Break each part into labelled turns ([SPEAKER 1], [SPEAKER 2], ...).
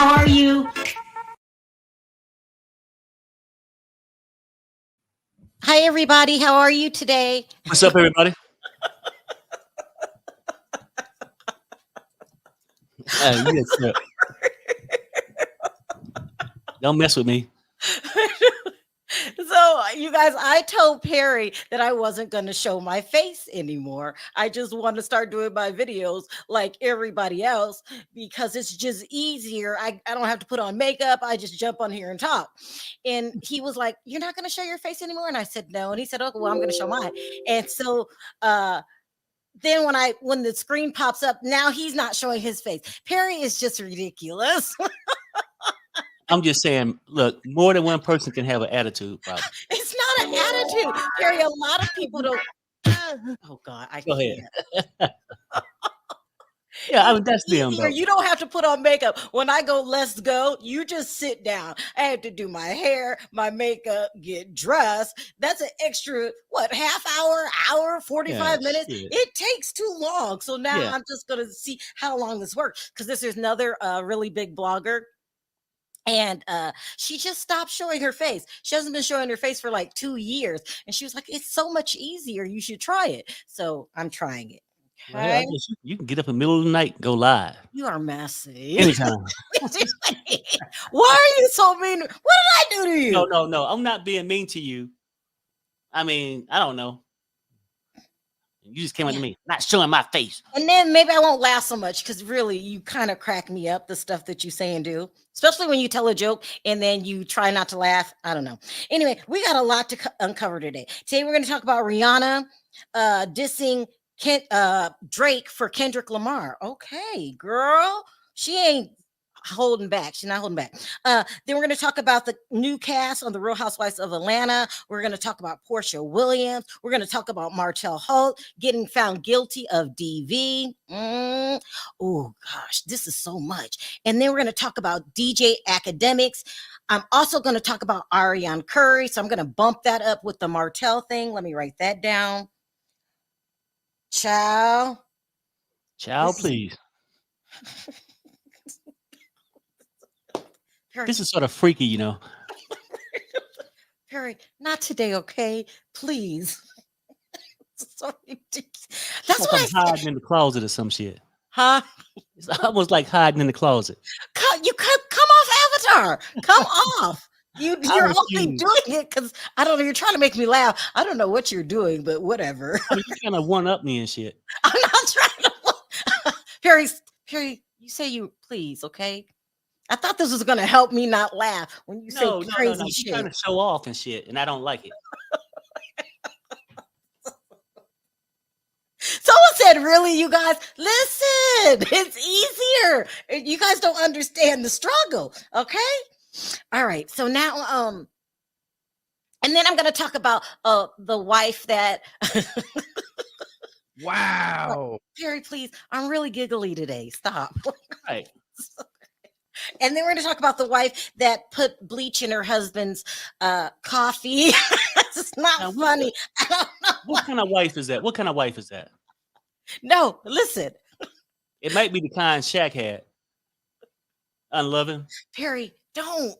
[SPEAKER 1] How are you?
[SPEAKER 2] Hi, everybody. How are you today?
[SPEAKER 3] What's up, everybody? Don't mess with me.
[SPEAKER 2] So, you guys, I told Perry that I wasn't going to show my face anymore. I just want to start doing my videos like everybody else because it's just easier. I don't have to put on makeup. I just jump on here and talk. And he was like, "You're not going to show your face anymore?" And I said, "No." And he said, "Okay, well, I'm going to show mine." And so, then when the screen pops up, now he's not showing his face. Perry is just ridiculous.
[SPEAKER 3] I'm just saying, look, more than one person can have an attitude problem.
[SPEAKER 2] It's not an attitude, Perry. A lot of people don't. Oh God, I
[SPEAKER 3] Go
[SPEAKER 2] can't.
[SPEAKER 3] ahead. Yeah, I mean that's them.
[SPEAKER 2] You don't have to put on makeup. When I go, let's go. You just sit down. I have to do my hair, my makeup, get dressed. That's an extra half hour, 45 minutes.
[SPEAKER 3] Shit.
[SPEAKER 2] It takes too long. So now I'm just gonna see how long this works because this is another really big blogger. And she just stopped showing her face. She hasn't been showing her face for like 2 years. And she was like, "It's so much easier. You should try it." So I'm trying it.
[SPEAKER 3] Okay? Well, you can get up in the middle of the night and go live.
[SPEAKER 2] You are messy.
[SPEAKER 3] Anytime.
[SPEAKER 2] Why are you so mean? What did I do to you?
[SPEAKER 3] No. I'm not being mean to you. I mean, I don't know. You just came up to me, not showing my face.
[SPEAKER 2] And then maybe I won't laugh so much because really you kind of crack me up, the stuff that you say and do, especially when you tell a joke and then you try not to laugh. I don't know. Anyway, we got a lot to uncover today. Today we're going to talk about Rihanna dissing Drake for Kendrick Lamar. Okay, girl. She ain't holding back. She's not holding back. Then we're going to talk about the new cast on the Real Housewives of Atlanta. We're going to talk about Porsha Williams. We're going to talk about Martell Holt getting found guilty of DV. Oh gosh, this is so much. And then we're going to talk about DJ Akademiks. I'm also going to talk about Ariane Curry. So I'm going to bump that up with the Martell thing. Let me write that down. Ciao,
[SPEAKER 3] please. This is sort of freaky, you know.
[SPEAKER 2] Perry, not today, okay? Please. So that's
[SPEAKER 3] like
[SPEAKER 2] what
[SPEAKER 3] I'm hiding in the closet or some shit.
[SPEAKER 2] Huh?
[SPEAKER 3] It's almost like hiding in the closet.
[SPEAKER 2] You come off Avatar. Come off. You're only doing it because I don't know. You're trying to make me laugh. I don't know what you're doing, but whatever.
[SPEAKER 3] I mean, you kind of one up me and shit.
[SPEAKER 2] I'm not trying to. Perry, you say you please, okay? I thought this was going to help me not laugh when you say crazy shit.
[SPEAKER 3] You're trying to show off and shit, and I don't like it.
[SPEAKER 2] Someone said, "Really, you guys? Listen, it's easier. You guys don't understand the struggle, okay?" All right. So now, and then I'm going to talk about the wife that.
[SPEAKER 3] Wow.
[SPEAKER 2] Perry, please. I'm really giggly today. Stop.
[SPEAKER 3] Right.
[SPEAKER 2] And then we're going to talk about the wife that put bleach in her husband's coffee. It's not funny. I don't know.
[SPEAKER 3] What kind of wife is that?
[SPEAKER 2] No, listen.
[SPEAKER 3] It might be the kind Shaq had. Unloving.
[SPEAKER 2] Perry, don't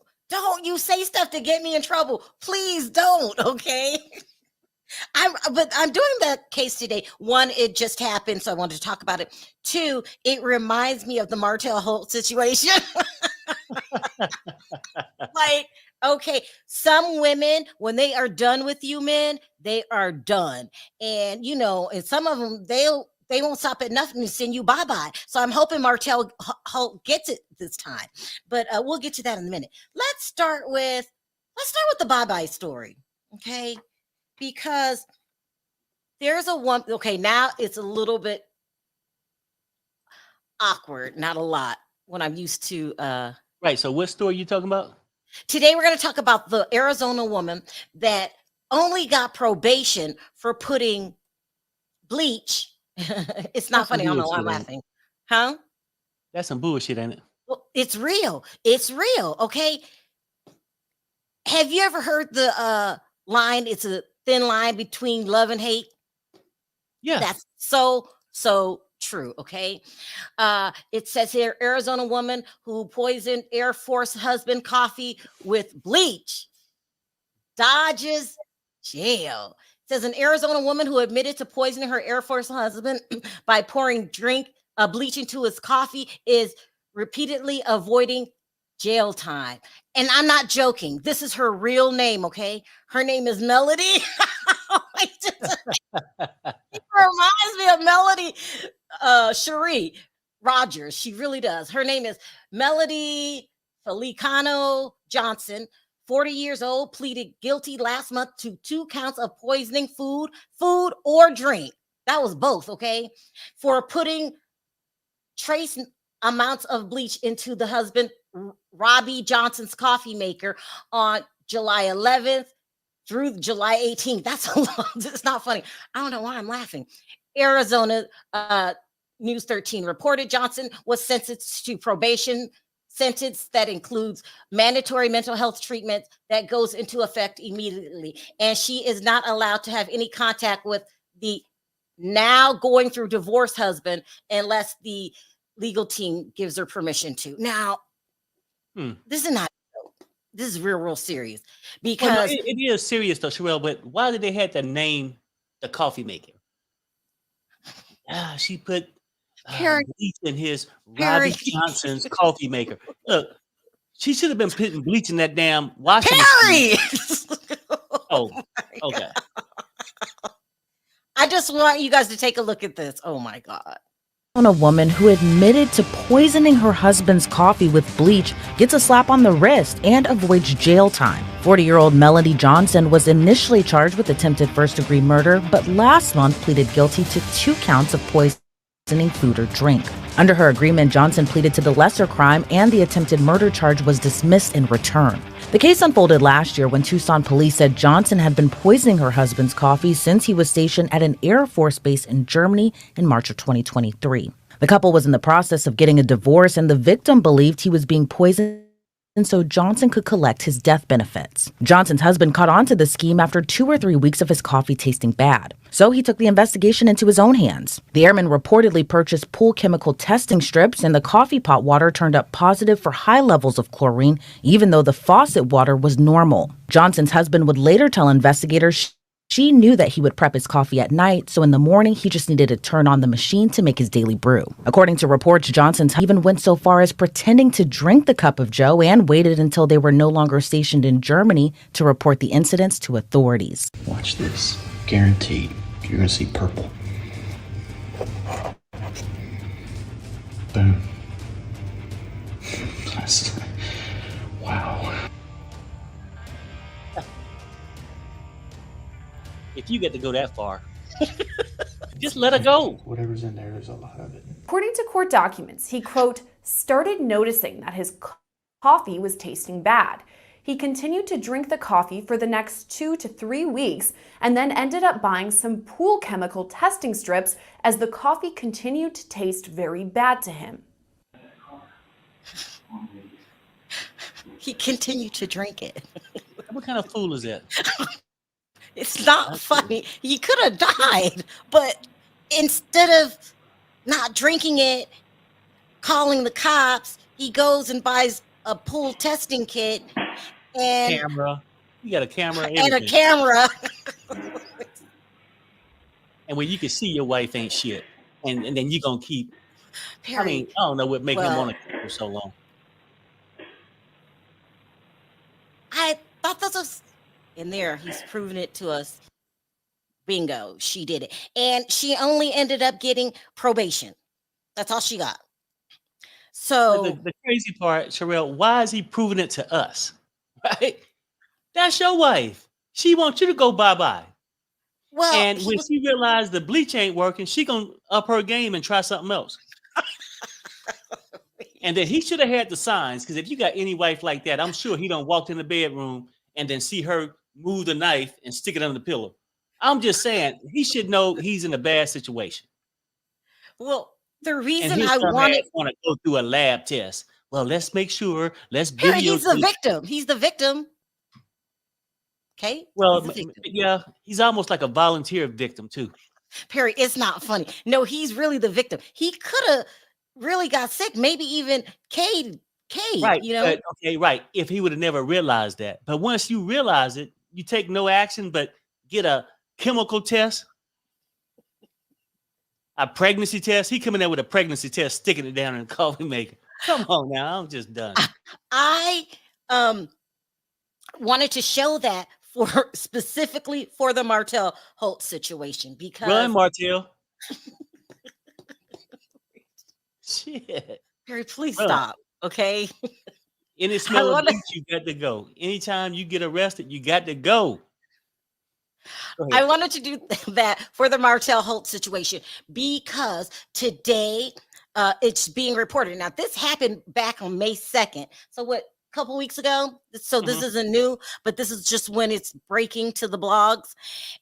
[SPEAKER 2] you say stuff to get me in trouble. Please don't, okay? But I'm doing that case today. One, it just happened, so I wanted to talk about it. Two, it reminds me of the Martell Holt situation. Like, okay, some women, when they are done with you men, they are done. And, and some of them, they won't stop at nothing to send you bye-bye. So I'm hoping Martell Holt gets it this time. But we'll get to that in a minute. Let's start with the bye-bye story, okay? Because there's a one, okay, now it's a little bit awkward, not a lot, when I'm used to.
[SPEAKER 3] Right, so what story are you talking about?
[SPEAKER 2] Today we're going to talk about the Arizona woman that only got probation for putting bleach. It's not funny, I don't know why I'm laughing. Huh?
[SPEAKER 3] That's some bullshit, ain't it?
[SPEAKER 2] Well, it's real, okay? Have you ever heard the line, it's a thin line between love and hate?
[SPEAKER 3] Yeah.
[SPEAKER 2] That's so true. Okay. It says here, Arizona woman who poisoned Air Force husband coffee with bleach dodges jail. It says an Arizona woman who admitted to poisoning her Air Force husband by pouring bleach into his coffee is repeatedly avoiding jail time. And I'm not joking. This is her real name, okay? Her name is Melody. It reminds me of Melody Shari Rodgers. She really does. Her name is Melody Felicano Johnson. 40 years old, pleaded guilty last month to 2 counts of poisoning food or drink. That was both, okay? For putting trace amounts of bleach into the husband Robbie Johnson's coffee maker on July 11th through July 18th. That's a long, it's not funny. I don't know why I'm laughing. Arizona News 13 reported Johnson was sentenced to probation sentence that includes mandatory mental health treatment that goes into effect immediately. And she is not allowed to have any contact with the now going through divorce husband unless the legal team gives her permission to. Now, this is not, this is real serious because
[SPEAKER 3] well, no, it is serious though, Sherelle, but why did they have to name the coffee maker? She put bleach in his Robbie Johnson's coffee maker. Look, she should have been putting bleach in that damn washing machine. Oh, okay.
[SPEAKER 2] I just want you guys to take a look at this. Oh my God.
[SPEAKER 1] A woman who admitted to poisoning her husband's coffee with bleach gets a slap on the wrist and avoids jail time. 40-year-old Melody Johnson was initially charged with attempted first-degree murder, but last month pleaded guilty to 2 counts of poisoning food or drink. Under her agreement, Johnson pleaded to the lesser crime and the attempted murder charge was dismissed in return. The case unfolded last year when Tucson police said Johnson had been poisoning her husband's coffee since he was stationed at an Air Force base in Germany in March of 2023. The couple was in the process of getting a divorce and the victim believed he was being poisoned so Johnson could collect his death benefits. Johnson's husband caught on to the scheme after 2 or 3 weeks of his coffee tasting bad. So he took the investigation into his own hands. The airman reportedly purchased pool chemical testing strips and the coffee pot water turned up positive for high levels of chlorine, even though the faucet water was normal. Johnson's husband would later tell investigators she knew that he would prep his coffee at night, so in the morning he just needed to turn on the machine to make his daily brew. According to reports, Johnson even went so far as pretending to drink the cup of joe and waited until they were no longer stationed in Germany to report the incidents to authorities.
[SPEAKER 4] Watch this. Guaranteed. You're going to see purple. Boom. Wow.
[SPEAKER 3] If you get to go that far, just let her go.
[SPEAKER 4] Whatever's in there, there's a lot of it.
[SPEAKER 5] According to court documents, he, quote, started noticing that his coffee was tasting bad. He continued to drink the coffee for the next 2 to 3 weeks and then ended up buying some pool chemical testing strips as the coffee continued to taste very bad to him.
[SPEAKER 2] He continued to drink it.
[SPEAKER 3] What kind of fool is that?
[SPEAKER 2] It's not funny. He could have died, but instead of not drinking it, calling the cops, he goes and buys a pool testing kit and
[SPEAKER 3] camera. You got a camera
[SPEAKER 2] and a camera.
[SPEAKER 3] And when you can see your wife ain't shit, and then you're gonna keep.
[SPEAKER 2] Perry,
[SPEAKER 3] I mean, I don't know what made him want to keep for so long.
[SPEAKER 2] I thought this was in there. He's proven it to us. Bingo, she did it. And she only ended up getting probation. That's all she got. So
[SPEAKER 3] the crazy part, Sherelle, why is he proving it to us? Right? That's your wife. She wants you to go bye-bye.
[SPEAKER 2] Well,
[SPEAKER 3] and when she realized the bleach ain't working, she gonna up her game and try something else. And then he should have had the signs, because if you got any wife like that, I'm sure he done walked in the bedroom and then see her move the knife and stick it under the pillow. I'm just saying, he should know he's in a bad situation.
[SPEAKER 2] Well, the reason
[SPEAKER 3] and
[SPEAKER 2] I want
[SPEAKER 3] to go through a lab test. Well, let's make sure. Let's
[SPEAKER 2] Perry, he's the victim. He's the victim. Okay.
[SPEAKER 3] Well, yeah, he's almost like a volunteer victim too.
[SPEAKER 2] Perry, it's not funny. No, he's really the victim. He could have really got sick, maybe even Cade,
[SPEAKER 3] Right.
[SPEAKER 2] you know?
[SPEAKER 3] But, okay, right. If he would have never realized that. But once you realize it, you take no action but get a chemical test, a pregnancy test. He coming there with a pregnancy test, sticking it down in a coffee maker. Come on now, I'm just done.
[SPEAKER 2] I wanted to show that for specifically for the Martell Holt situation because
[SPEAKER 3] Run, Martell. Shit.
[SPEAKER 2] Perry, please
[SPEAKER 3] Run.
[SPEAKER 2] stop. Okay.
[SPEAKER 3] Any smell of bleach, you got to go. Anytime you get arrested, you got to go.
[SPEAKER 2] I wanted to do that for the Martell Holt situation because today it's being reported. Now, this happened back on May 2nd. So what, a couple weeks ago? So this isn't new, but this is just when it's breaking to the blogs.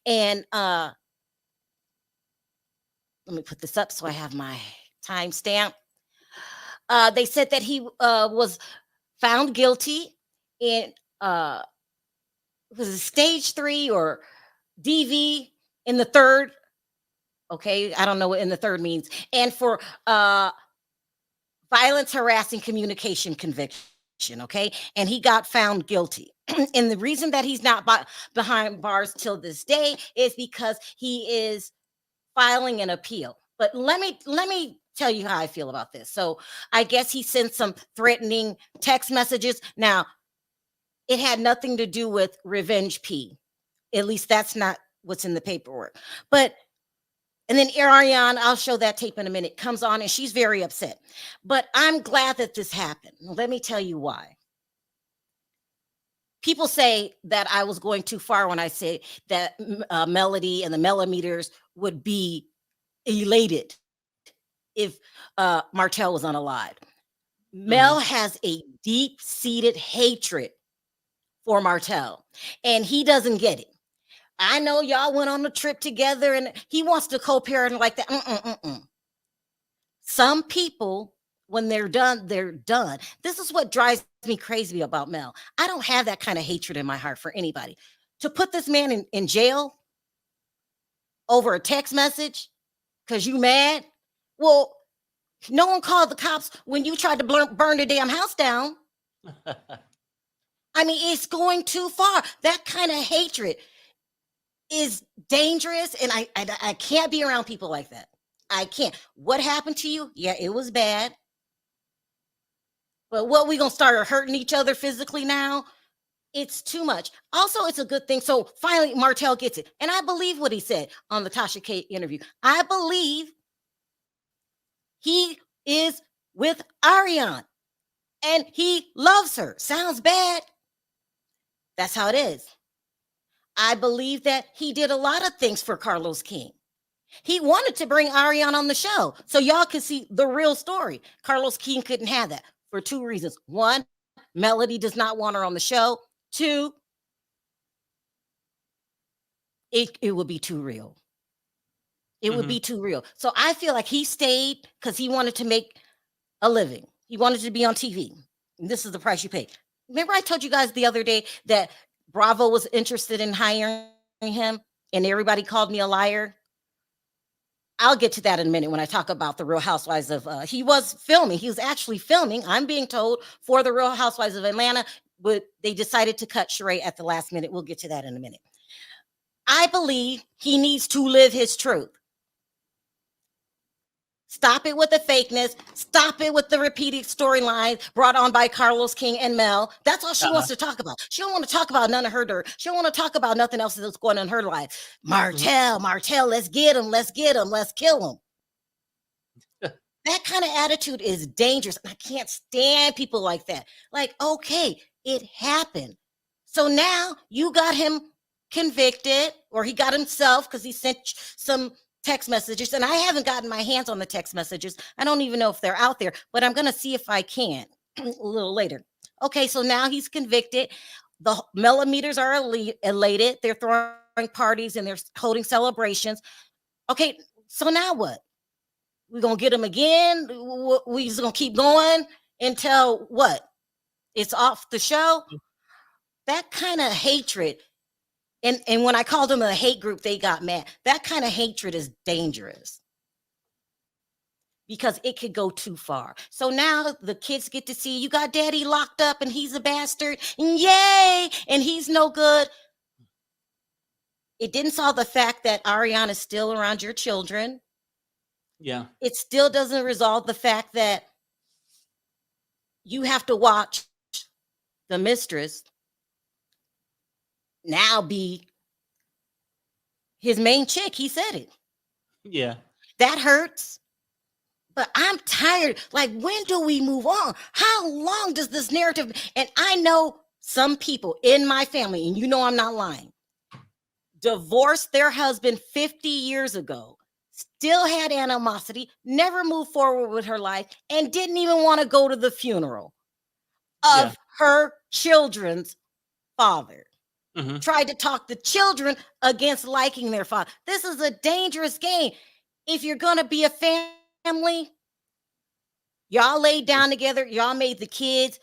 [SPEAKER 2] And let me put this up so I have my timestamp. They said that he was found guilty in was it stage 3 or DV in the third. Okay, I don't know what in the third means. And for violence, harassing, communication conviction. Okay, and he got found guilty. And the reason that he's not behind bars till this day is because he is filing an appeal. But let me tell you how I feel about this. So I guess he sent some threatening text messages. Now, it had nothing to do with revenge P. At least that's not what's in the paperwork. But, and then Arionne, I'll show that tape in a minute, comes on and she's very upset. But I'm glad that this happened. Let me tell you why. People say that I was going too far when I say that Melody and the millimeters would be elated if Martell was unalived. Mel has a deep-seated hatred for Martell, and he doesn't get it. I know y'all went on a trip together, and he wants to co-parent like that. Some people, when they're done, they're done. This is what drives me crazy about Mel. I don't have that kind of hatred in my heart for anybody. To put this man in jail over a text message because you mad? Well, no one called the cops when you tried to burn the damn house down. I mean, it's going too far. That kind of hatred is dangerous, and I can't be around people like that. I can't. What happened to you? Yeah, it was bad. But what, we gonna start hurting each other physically now? It's too much. Also, it's a good thing. So finally, Martell gets it. And I believe what he said on the Tasha K interview. I believe he is with Arionne and he loves her. Sounds bad. That's how it is. I believe that he did a lot of things for Carlos King. He wanted to bring Arionne on the show so y'all could see the real story. Carlos King couldn't have that for 2 reasons. 1, Melody does not want her on the show. 2, it would be too real. It would be too real. So I feel like he stayed because he wanted to make a living. He wanted to be on TV. And this is the price you pay. Remember I told you guys the other day that Bravo was interested in hiring him and everybody called me a liar? I'll get to that in a minute when I talk about the Real Housewives of, he was filming. He was actually filming, I'm being told, for the Real Housewives of Atlanta, but they decided to cut Sheree at the last minute. We'll get to that in a minute. I believe he needs to live his truth. Stop it with the fakeness. Stop it with the repeated storyline brought on by Carlos King and Mel. That's all she wants to talk about. She don't want to talk about none of her dirt. She don't want to talk about nothing else that's going on in her life. Martell, let's get him, let's kill him. That kind of attitude is dangerous. I can't stand people like that. Like, okay, it happened. So now you got him convicted, or he got himself because he sent some text messages, and I haven't gotten my hands on the text messages. I don't even know if they're out there, but I'm going to see if I can a little later. Okay, so now he's convicted. The millimeters are elated. They're throwing parties and they're holding celebrations. Okay, so now what? We're going to get him again? We just going to keep going until what? It's off the show? That kind of hatred And when I called them a hate group, they got mad. That kind of hatred is dangerous because it could go too far. So now the kids get to see you got daddy locked up and he's a bastard. And yay! And he's no good. It didn't solve the fact that Arionne is still around your children.
[SPEAKER 3] Yeah.
[SPEAKER 2] It still doesn't resolve the fact that you have to watch the mistress now be his main chick. He said it.
[SPEAKER 3] Yeah.
[SPEAKER 2] That hurts. But I'm tired. Like, when do we move on? How long does this narrative? And I know some people in my family, and you know I'm not lying, divorced their husband 50 years ago, still had animosity, never moved forward with her life, and didn't even want to go to the funeral of her children's father. Tried to talk the children against liking their father. This is a dangerous game. If you're going to be a family, y'all laid down together, y'all made the kids,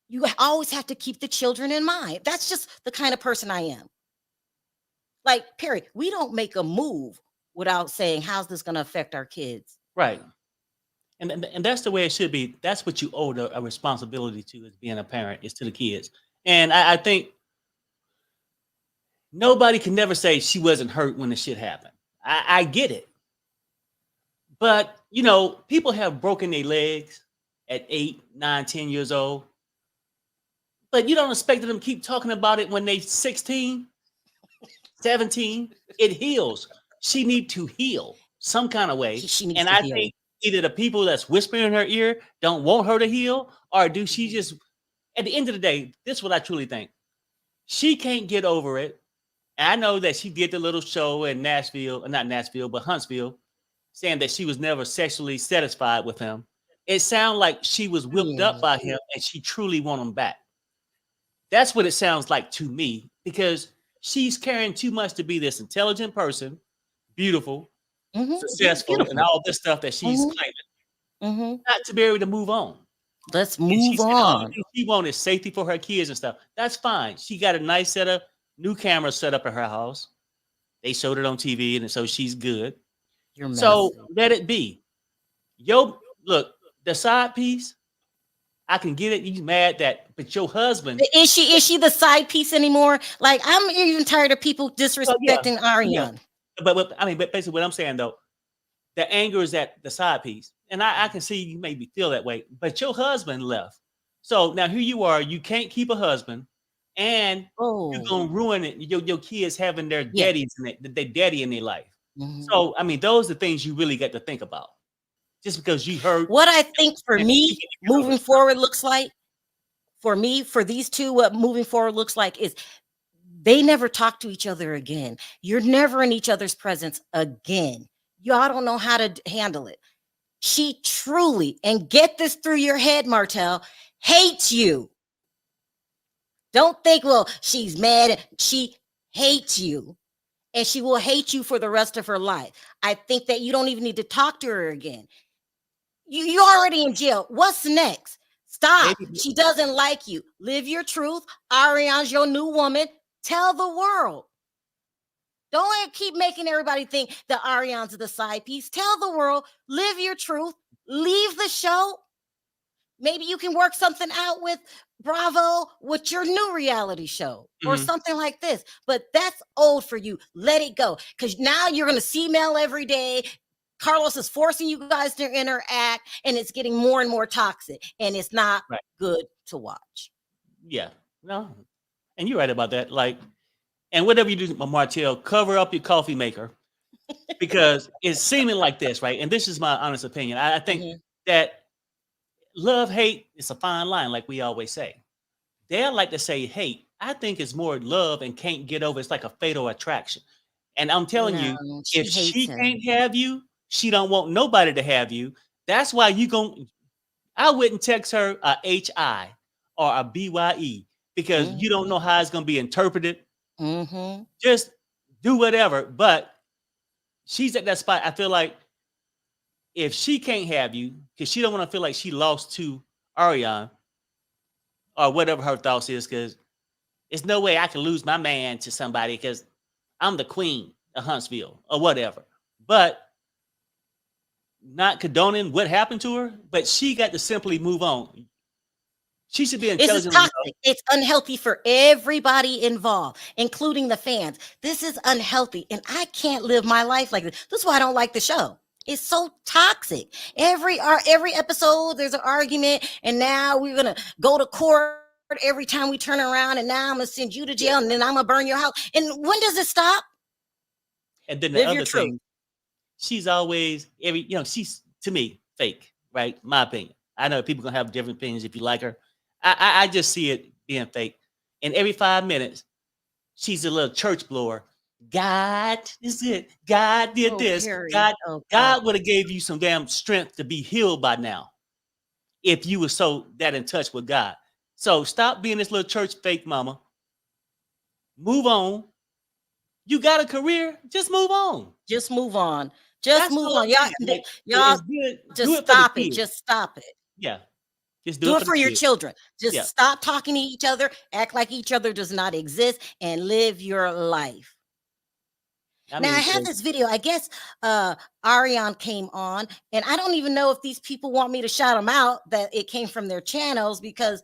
[SPEAKER 2] you always have to keep the children in mind. That's just the kind of person I am. Like, Perry, we don't make a move without saying, how's this going to affect our kids?
[SPEAKER 3] Right. And that's the way it should be. That's what you owe a responsibility to as being a parent, is to the kids. And I think nobody can never say she wasn't hurt when the shit happened. I get it. But, you know, people have broken their legs at 8, 9, 10 years old. But you don't expect them to keep talking about it when they're 16, 17. It heals. She needs to heal some kind of way. And I think either the people that's whispering in her ear don't want her to heal, or do she just, at the end of the day, this is what I truly think. She can't get over it. And I know that she did the little show in Nashville, not Nashville, but Huntsville, saying that she was never sexually satisfied with him. It sounded like she was whipped up by him and she truly want him back. That's what it sounds like to me, because she's caring too much to be this intelligent person, beautiful, successful, and all this stuff that she's claiming. Not to be able to move on.
[SPEAKER 2] Let's move on.
[SPEAKER 3] All she wanted safety for her kids and stuff. That's fine. She got a nice set of new cameras set up at her house. They showed it on TV, and so she's good. So let it be. Look, the side piece, I can get it. You mad that, but your husband,
[SPEAKER 2] is she the side piece anymore? Like, I'm even tired of people disrespecting Arionne.
[SPEAKER 3] But I mean, but basically what I'm saying though, the anger is at the side piece, and I can see you maybe feel that way. But your husband left, so now here you are. You can't keep a husband, and you're gonna ruin it. Your kids having their daddies their daddy in their life. So I mean, those are things you really got to think about. Just because you heard
[SPEAKER 2] what I think for me moving forward looks like, for these two, what moving forward looks like is they never talk to each other again. You're never in each other's presence again. Y'all don't know how to handle it. She truly, and get this through your head, Martell, hates you. Don't think, well, she's mad. She hates you. And she will hate you for the rest of her life. I think that you don't even need to talk to her again. You already in jail. What's next? Stop. She doesn't like you. Live your truth. Arionne's your new woman. Tell the world. Don't keep making everybody think that Arionne's the side piece. Tell the world. Live your truth. Leave the show. Maybe you can work something out with Bravo, with your new reality show or something like this. But that's old for you. Let it go. Because now you're going to see Mel every day. Carlos is forcing you guys to interact, and it's getting more and more toxic, and it's not good to watch.
[SPEAKER 3] Yeah, no, and you're right about that. Like, and whatever you do, Martell, cover up your coffee maker, because it's seeming like this, right? And this is my honest opinion. I think that love, hate, it's a fine line, like we always say. They like to say hate. I think it's more love and can't get over. It's like a fatal attraction. And I'm telling you, if she can't have you, she don't want nobody to have you. That's why I wouldn't text her a HI or a BYE, because you don't know how it's going to be interpreted. Just do whatever. But she's at that spot. I feel like if she can't have you, because she don't want to feel like she lost to Arionne or whatever her thoughts is, because There's no way I can lose my man to somebody because I'm the queen of Huntsville or whatever. But not condoning what happened to her, but she got to simply move on. She should be
[SPEAKER 2] This is
[SPEAKER 3] intelligent
[SPEAKER 2] toxic.
[SPEAKER 3] enough.
[SPEAKER 2] It's unhealthy for everybody involved, including the fans. This is unhealthy, and I can't live my life like this. This is why I don't like the show. It's so toxic. Every episode, there's an argument, and now we're gonna go to court every time we turn around, and now I'm gonna send you to jail, and then I'm gonna burn your house. And when does it stop?
[SPEAKER 3] And then the other thing, she's always she's, to me, fake, right? My opinion. I know people gonna have different opinions if you like her. I just see it being fake. And every 5 minutes, she's a little church blower. God is it. God did this.
[SPEAKER 2] Harry.
[SPEAKER 3] God would have gave you some damn strength to be healed by now if you were so that in touch with God. So stop being this little church fake mama. Move on. You got a career, just move on.
[SPEAKER 2] Just move on. Just move on. Y'all just
[SPEAKER 3] just
[SPEAKER 2] stop it. Just stop it.
[SPEAKER 3] Yeah. Just
[SPEAKER 2] do it for your
[SPEAKER 3] kids.
[SPEAKER 2] children. Just stop talking to each other, act like each other does not exist, and live your life. Now, I have this video. I guess Arionne came on, and I don't even know if these people want me to shout them out, that it came from their channels, because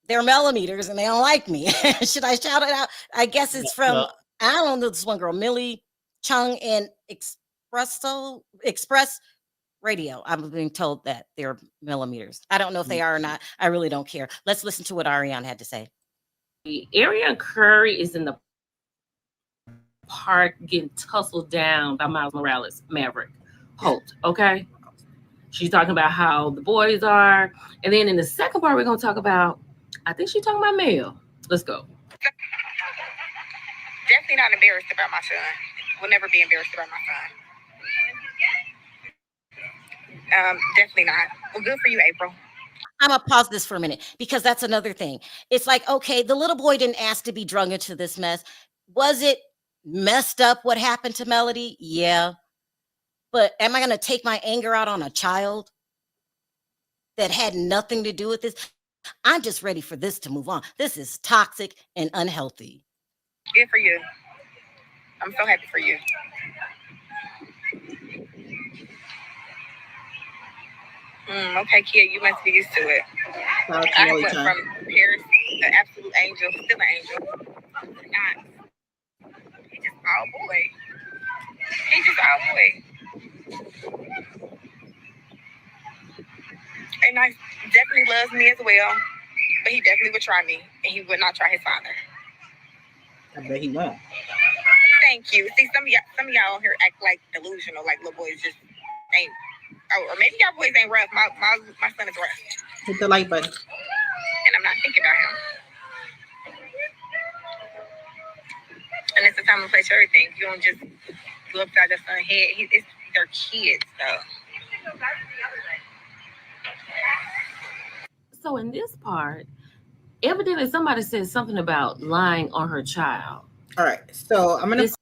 [SPEAKER 2] they're millimeters and they don't like me. Should I shout it out? I guess it's from, I don't know, this one girl, Millie Chung and Express Radio. I'm being told that they're millimeters. I don't know if they are or not. I really don't care. Let's listen to what Arionne had to say.
[SPEAKER 6] Ariana Curry is in the park getting tussled down by Miles Morales, Maverick Holt. Okay. She's talking about how the boys are. And then in the second part, we're going to talk about, I think she's talking about Mel. Let's go.
[SPEAKER 7] Definitely not embarrassed about my son. Will never be embarrassed about my son. Definitely not. Well, good for you, April.
[SPEAKER 2] I'm gonna pause this for a minute, because that's another thing. It's like, okay, the little boy didn't ask to be drug into this mess. Was it messed up what happened to Melody? Yeah. But am I gonna take my anger out on a child that had nothing to do with this? I'm just ready for this to move on. This is toxic and unhealthy.
[SPEAKER 7] Good for you. I'm so happy for you. Okay, kid, you must be used to it. I went from Paris, an absolute angel, still an angel. He's just all boy. He's just all boy. And I definitely loves me as well, but he definitely would try me, and he would not try his father.
[SPEAKER 8] I bet he won't.
[SPEAKER 7] Thank you. See, some of y'all on here act like delusional, like little boys just ain't. Or maybe y'all boys ain't rough. My son is rough.
[SPEAKER 8] Hit the like button.
[SPEAKER 7] And I'm not thinking about him. And it's the time and place for everything. You don't just go upside your son's head. They're kids, though.
[SPEAKER 6] So in this part, evidently somebody said something about lying on her child.
[SPEAKER 8] All right. So I'm going to.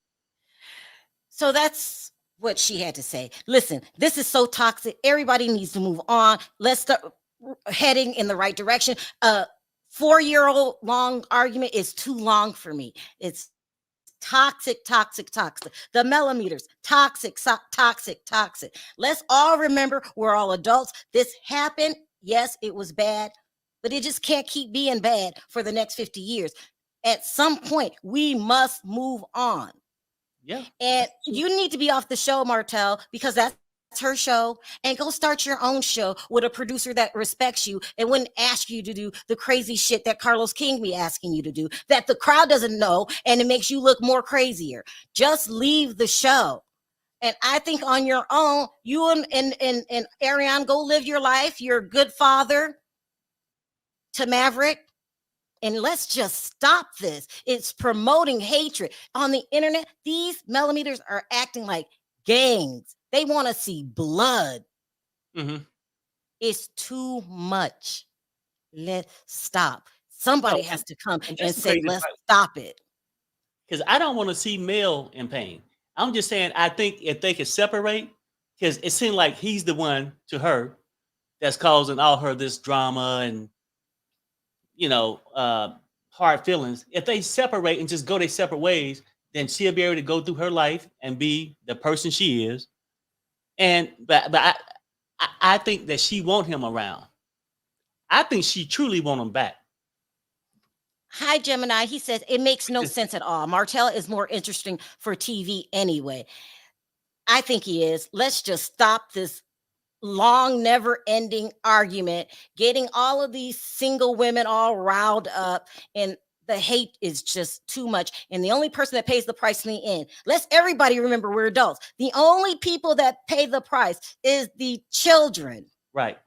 [SPEAKER 2] So that's what she had to say. Listen, this is so toxic. Everybody needs to move on. Let's start heading in the right direction. 4-year-old long argument is too long for me. It's toxic, toxic, toxic. The millimeters, toxic, toxic, toxic. Let's all remember we're all adults. This happened. Yes, it was bad, but it just can't keep being bad for the next 50 years. At some point, we must move on.
[SPEAKER 3] Yeah.
[SPEAKER 2] And you need to be off the show, Martell, because that's her show, and go start your own show with a producer that respects you and wouldn't ask you to do the crazy shit that Carlos King be asking you to do, that the crowd doesn't know, and it makes you look more crazier. Just leave the show. And I think on your own, you and Arionne, go live your life. You're a good father to Maverick. And let's just stop this. It's promoting hatred on the internet. These millimeters are acting like gangs. They want to see blood.
[SPEAKER 3] Mm-hmm.
[SPEAKER 2] It's too much. Let's stop. Somebody has to come and say, let's stop it.
[SPEAKER 3] Because I don't want to see Mel in pain. I'm just saying, I think if they could separate, because it seemed like he's the one to her that's causing all her this drama and hard feelings. If they separate and just go their separate ways, then she'll be able to go through her life and be the person she is. And but I think that she want him around. I think she truly want him back.
[SPEAKER 2] Hi, Gemini. He says it makes no sense at all. Martell is more interesting for TV anyway. I think he is. Let's just stop this long, never-ending argument, getting all of these single women all riled up, and the hate is just too much. And the only person that pays the price in the end, let's everybody remember we're adults. The only people that pay the price is the children.
[SPEAKER 3] Right.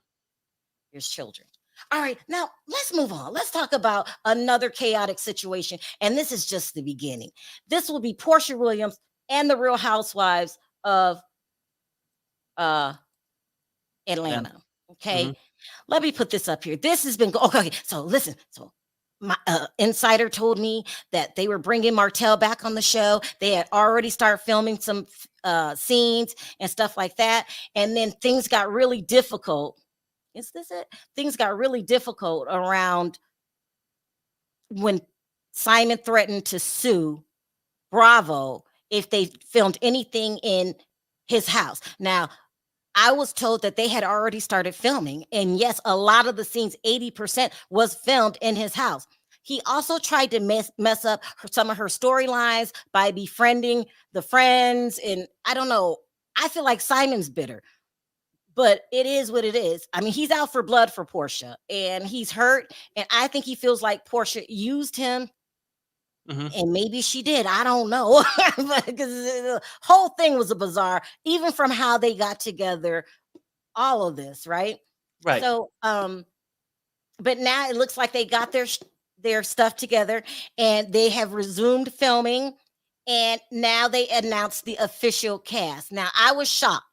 [SPEAKER 2] There's children. All right, now let's move on. Let's talk about another chaotic situation. And this is just the beginning. This will be Porsha Williams and the Real Housewives of Atlanta. Okay.
[SPEAKER 3] Mm-hmm.
[SPEAKER 2] Let me put this up here. This has been okay. So listen. So my insider told me that they were bringing Martell back on the show. They had already started filming some scenes and stuff like that. And then things got really difficult. Is this it? Things got really difficult around when Simon threatened to sue Bravo if they filmed anything in his house. Now, I was told that they had already started filming. And yes, a lot of the scenes, 80% was filmed in his house. He also tried to mess up some of her storylines by befriending the friends. And I don't know. I feel like Simon's bitter. But it is what it is. I mean, he's out for blood for Porsha, and he's hurt. And I think he feels like Porsha used him. Mm-hmm. And maybe she did. I don't know. Because the whole thing was a bizarre, even from how they got together, all of this, right?
[SPEAKER 3] Right.
[SPEAKER 2] So, but now it looks like they got their stuff together, and they have resumed filming. And now they announced the official cast. Now, I was shocked.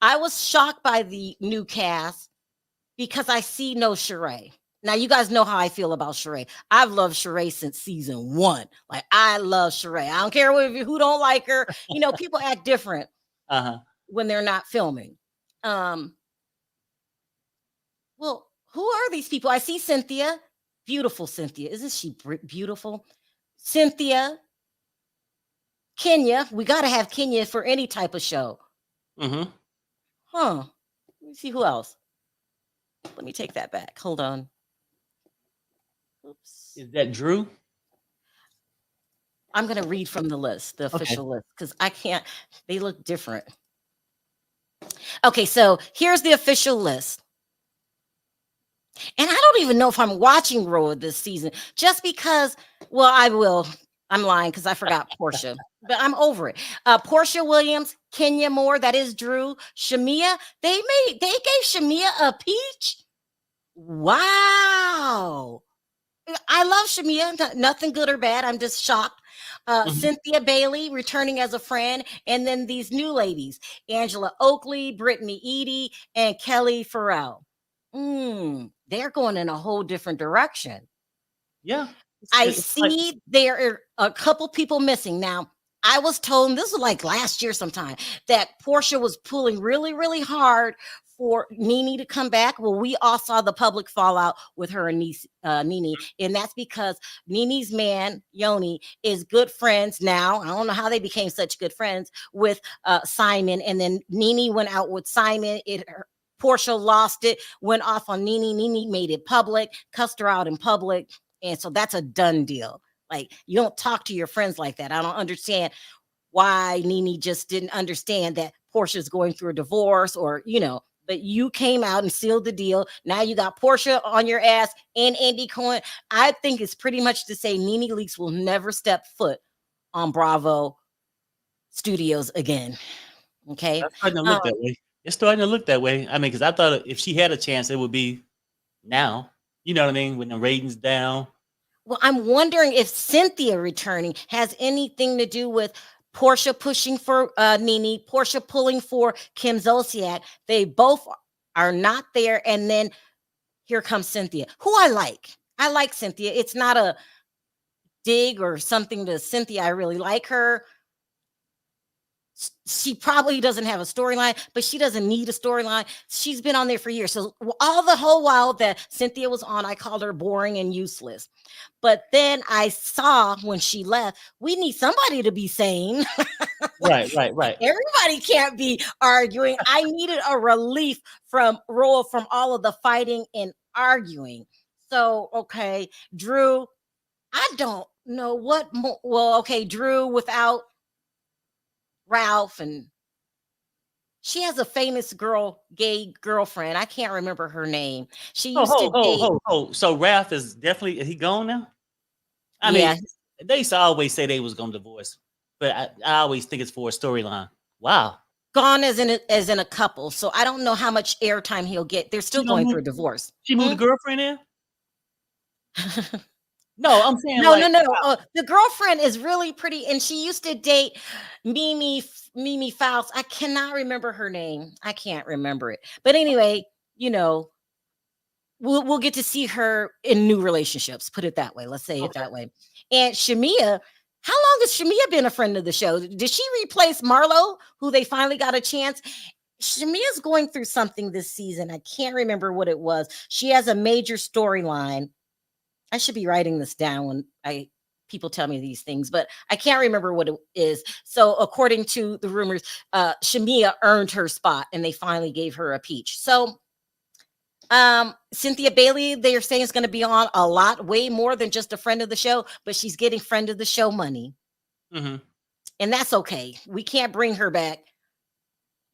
[SPEAKER 2] I was shocked by the new cast because I see no Sheree. Now, you guys know how I feel about Sheree. I've loved Sheree since season 1. Like, I love Sheree. I don't care who don't like her. You know, people act different when they're not filming. Well, who are these people? I see Cynthia. Beautiful Cynthia. Isn't she beautiful? Cynthia. Kenya. We got to have Kenya for any type of show.
[SPEAKER 3] Mm-hmm.
[SPEAKER 2] Huh. Let me see who else. Let me take that back. Hold on. Oops.
[SPEAKER 3] Is that Drew?
[SPEAKER 2] I'm going to read from the list, the official list, because I can't. They look different. Okay, so here's the official list. And I don't even know if I'm watching RHOA this season, just because, well, I will. I'm lying because I forgot Porsha, but I'm over it. Porsha Williams, Kenya Moore, that is Drew, Shamia. They gave Shamia a peach. Wow. I love Shamia. Nothing good or bad. I'm just shocked. Cynthia Bailey returning as a friend. And then these new ladies, Angela Oakley, Brittany Eady, and Kelly Farrell. They're going in a whole different direction.
[SPEAKER 3] Yeah.
[SPEAKER 2] I see there are a couple people missing. Now, I was told, and this was like last year sometime, that Porsha was pulling really, really hard for Nene to come back. Well, we all saw the public fallout with her and Nene, and that's because Nene's man, Yoni, is good friends now. I don't know how they became such good friends with Simon, and then Nene went out with Simon. Porsha lost it, went off on Nene. Nene made it public, cussed her out in public. And so that's a done deal. Like, you don't talk to your friends like that. I don't understand why Nene just didn't understand that Portia's going through a divorce, or, you know, but you came out and sealed the deal. Now you got Porsha on your ass and Andy Cohen. I think it's pretty much to say Nene Leakes will never step foot on Bravo Studios again. Okay.
[SPEAKER 3] That's starting to look that way. It's starting to look that way. I mean, because I thought if she had a chance, it would be now. You know what I mean? When the ratings down.
[SPEAKER 2] Well, I'm wondering if Cynthia returning has anything to do with Porsha pushing for Nene, Porsha pulling for Kim Zolciak. They both are not there. And then here comes Cynthia, who I like. I like Cynthia. It's not a dig or something to Cynthia. I really like her. She probably doesn't have a storyline, but she doesn't need a storyline. She's been on there for years. So all the whole while that Cynthia was on, I called her boring and useless. But then I saw when she left, we need somebody to be sane.
[SPEAKER 3] Right.
[SPEAKER 2] Everybody can't be arguing. I needed a relief from RHOA from all of the fighting and arguing. So, okay, Drew, I don't know what more. Well, okay, Drew without Ralph, and she has a famous gay girlfriend. I can't remember her name. She used to date.
[SPEAKER 3] So Ralph is he gone now? I mean, they used to always say they was gonna divorce, but I always think it's for a storyline. Wow.
[SPEAKER 2] Gone as in a couple. So I don't know how much airtime he'll get. They're still going through a divorce.
[SPEAKER 3] She moved the girlfriend in? No, I'm saying
[SPEAKER 2] no. The girlfriend is really pretty, and she used to date Mimi Faust. I cannot remember her name. I can't remember it. But anyway, we'll get to see her in new relationships. Put it that way. Let's say it that way. And Shamia, how long has Shamia been a friend of the show? Did she replace Marlo, who they finally got a chance? Shamia's going through something this season. I can't remember what it was. She has a major storyline. I should be writing this down when people tell me these things, but I can't remember what it is. So according to the rumors, Shamia earned her spot and they finally gave her a peach. So Cynthia Bailey, they are saying is going to be on a lot, way more than just a friend of the show, but she's getting friend of the show money. Mm-hmm. And that's okay. We can't bring her back.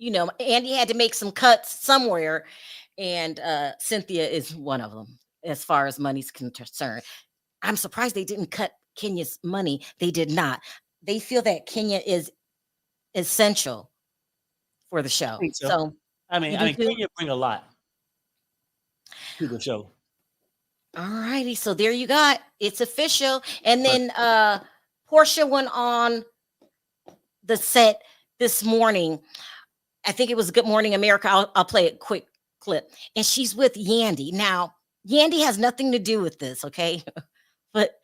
[SPEAKER 2] Andy had to make some cuts somewhere, and Cynthia is one of them. As far as money's concerned, I'm surprised they didn't cut Kenya's money. They did not. They feel that Kenya is essential for the show. So
[SPEAKER 3] I mean, Kenya bring a lot to the show.
[SPEAKER 2] All righty. So there you got. It's official. And then Porsha went on the set this morning. I think it was Good Morning America. I'll play a quick clip. And she's with Yandy. Now, Yandy has nothing to do with this, okay? But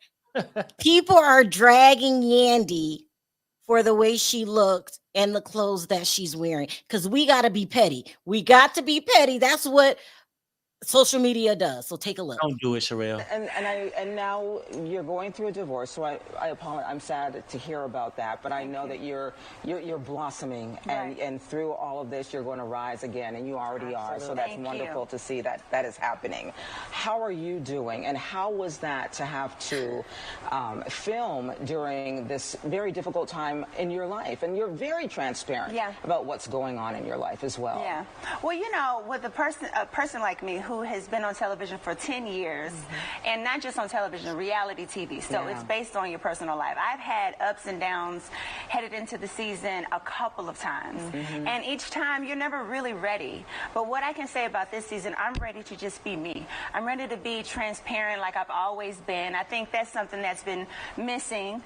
[SPEAKER 2] people are dragging Yandy for the way she looked and the clothes that she's wearing, because we got to be petty. We got to be petty. That's what social media does. So take a look.
[SPEAKER 3] Don't do it, Sherelle.
[SPEAKER 9] And now you're going through a divorce, so I apologize. I'm sad to hear about that, but I know that you're blossoming, and through all of this, you're going to rise again, and you already are. So that's wonderful to see that is happening. How are you doing, and how was that to have to film during this very difficult time in your life? And you're very transparent about what's going on in your life as well.
[SPEAKER 10] Yeah. Well, with a person like me who has been on television for 10 years, and not just on television, reality TV. So it's based on your personal life. I've had ups and downs headed into the season a couple of times. And each time you're never really ready. But what I can say about this season, I'm ready to just be me. I'm ready to be transparent like I've always been. I think that's something that's been missing,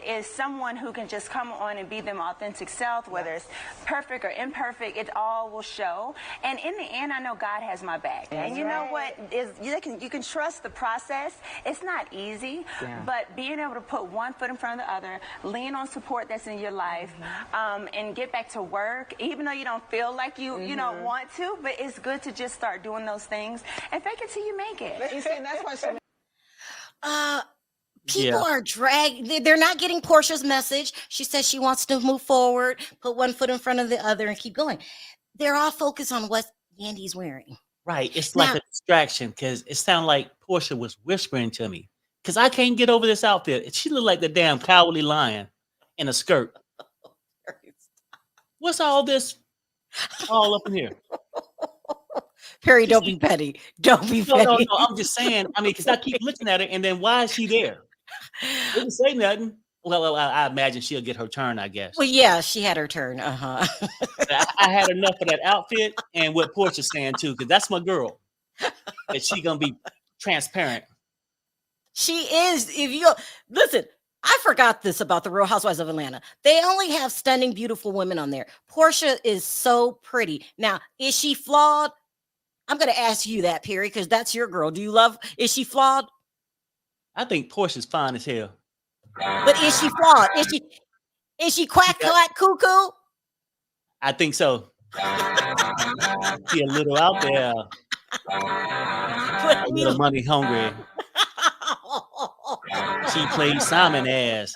[SPEAKER 10] is someone who can just come on and be them authentic self, whether it's perfect or imperfect, it all will show. And in the end, I know God has my back. And you know what? You can trust the process. It's not easy, but being able to put one foot in front of the other, lean on support that's in your life, and get back to work, even though you don't feel like you don't want to, but it's good to just start doing those things and fake it till you make it.
[SPEAKER 9] And that's why
[SPEAKER 2] people are dragged. They're not getting Portia's message. She says she wants to move forward, put one foot in front of the other, and keep going. They're all focused on what Yandy's wearing.
[SPEAKER 3] Right. It's like a distraction, because it sounded like Porsha was whispering to me, because I can't get over this outfit. She looked like the damn cowardly lion in a skirt. What's all this all up in here?
[SPEAKER 2] Perry, don't be petty. Don't be petty.
[SPEAKER 3] No, I'm just saying, because I keep looking at her, and then why is she there? Didn't say nothing. Well, I imagine she'll get her turn, I guess.
[SPEAKER 2] Well, yeah, she had her turn.
[SPEAKER 3] I had enough of that outfit and what Porsha's saying too, because that's my girl. That she gonna be transparent.
[SPEAKER 2] She is. If you listen, I forgot this about the Real Housewives of Atlanta. They only have stunning, beautiful women on there. Porsha is so pretty. Now, is she flawed? I'm gonna ask you that, Perry, because that's your girl. Is she flawed?
[SPEAKER 3] I think Porsha's fine as hell.
[SPEAKER 2] But is she flawed? Is she quack cuckoo?
[SPEAKER 3] I think so. She a little out there. A little money hungry. She played Simon ass.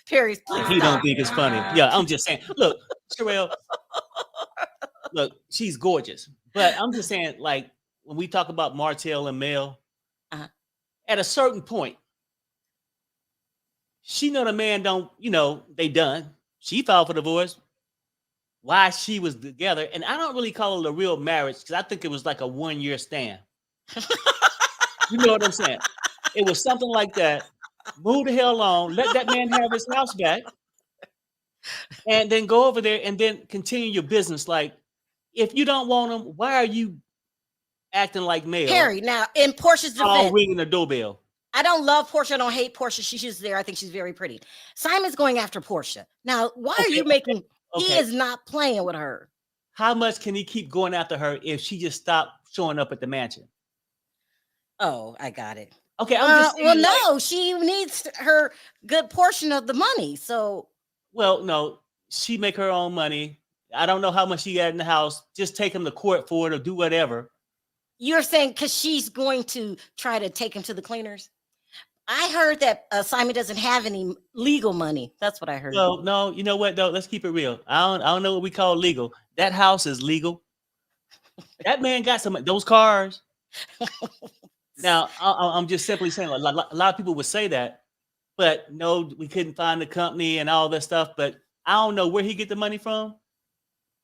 [SPEAKER 2] Perry, please
[SPEAKER 3] He don't think it's funny. Yeah, I'm just saying. Look, Sherelle, look, she's gorgeous. But I'm just saying, like, when we talk about Martell and Mel, at a certain point, she know the man don't, they done. She filed for divorce. Why she was together. And I don't really call it a real marriage because I think it was like a 1-year stand. You know what I'm saying? It was something like that. Move the hell on. Let that man have his house back. And then go over there and then continue your business. Like, if you don't want him, why are you acting like Mel?
[SPEAKER 2] Harry, now, in Porsha's defense.
[SPEAKER 3] Ringing the doorbell.
[SPEAKER 2] I don't love Porsha. I don't hate Porsha. She's just there. I think she's very pretty. Simon's going after Porsha. Now, why are you making... He is not playing with her.
[SPEAKER 3] How much can he keep going after her if she just stopped showing up at the mansion?
[SPEAKER 2] Oh, I got it.
[SPEAKER 3] Okay, I'm just saying,
[SPEAKER 2] no, she needs her good portion of the money. So,
[SPEAKER 3] well, no, she make her own money. I don't know how much she got in the house. Just take him to court for it or do whatever.
[SPEAKER 2] You're saying because she's going to try to take him to the cleaners? I heard that Simon doesn't have any legal money. That's what I heard.
[SPEAKER 3] Well, no, you know what though? Let's keep it real. I don't know what we call legal. That house is legal. That man got those cars. Now, I'm just simply saying, a lot of people would say that, but no, we couldn't find the company and all that stuff. But I don't know where he get the money from.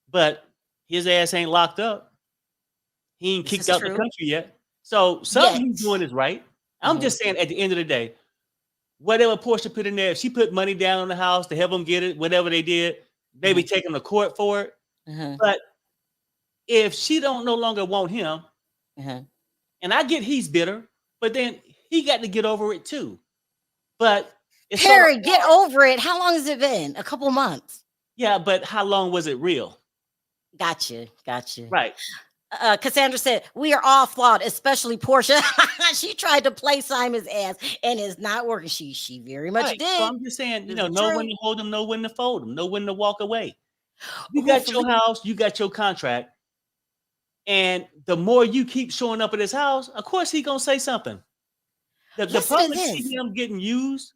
[SPEAKER 3] But his ass ain't locked up. He ain't kicked out the country yet. So something he's doing is right. I'm just saying, at the end of the day, whatever Porsha put in there, if she put money down on the house to help him get it, whatever they did, maybe take him to court for it. But if she don't no longer want him, and I get he's bitter, but then he got to get over it too. But it's
[SPEAKER 2] Harry, get over it. How long has it been? A couple months.
[SPEAKER 3] Yeah, but how long was it real?
[SPEAKER 2] Gotcha.
[SPEAKER 3] Right.
[SPEAKER 2] Cassandra said, we are all flawed, especially Porsha. She tried to play Simon's ass and it's not working. She very much did.
[SPEAKER 3] So I'm just saying, know when to hold him, know when to fold him, know when to walk away. You got your house, you got your contract. And the more you keep showing up at his house, of course he's going to say something. The public see him getting used.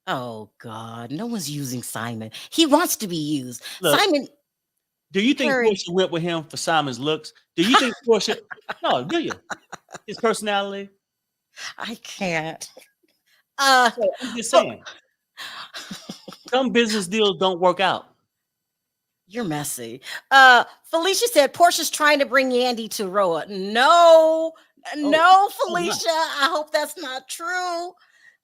[SPEAKER 2] Oh, God. No one's using Simon. He wants to be used.
[SPEAKER 3] Look,
[SPEAKER 2] Simon...
[SPEAKER 3] Do you think Porsha went with him for Simon's looks? Do you think Porsha? No, do you? His personality?
[SPEAKER 2] I can't.
[SPEAKER 3] I'm just saying. Some business deals don't work out.
[SPEAKER 2] You're messy. Felicia said Porsha's trying to bring Yandy to RHOA. No, Felicia. I hope that's not true.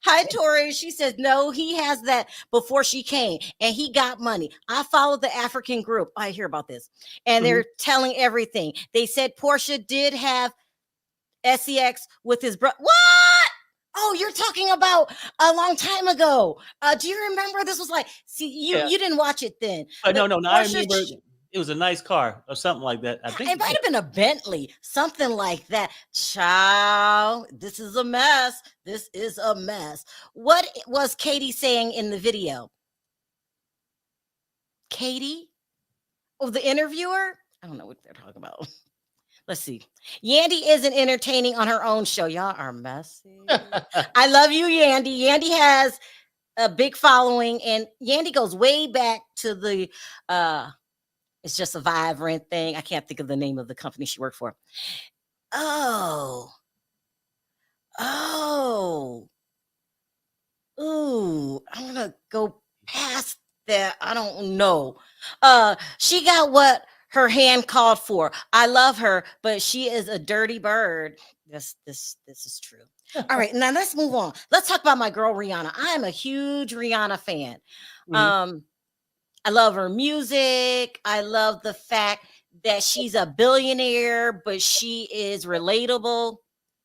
[SPEAKER 2] Hi, Tori. She says, no, he has that before she came and he got money. I followed the African group. I hear about this. And they're telling everything. They said Porsha did have SEX with his brother. What? Oh, you're talking about a long time ago. Do you remember? This was like, you didn't watch it then.
[SPEAKER 3] No, I remember it was a nice car or something like that. I think
[SPEAKER 2] it might have been a Bentley, something like that. Child, this is a mess. This is a mess. What was Katie saying in the video? Katie? Oh, the interviewer? I don't know what they're talking about. Let's see. Yandy isn't entertaining on her own show. Y'all are messy. I love you, Yandy. Yandy has a big following, and Yandy goes way back to the it's just a Vibrant thing. I can't think of the name of the company she worked for. Ooh, I'm gonna go past that. I don't know. She got what her hand called for. I love her, but she is a dirty bird. This is true. All right, now let's move on. Let's talk about my girl Rihanna. I am a huge Rihanna fan. I love her music. I love the fact that she's a billionaire, but she is relatable,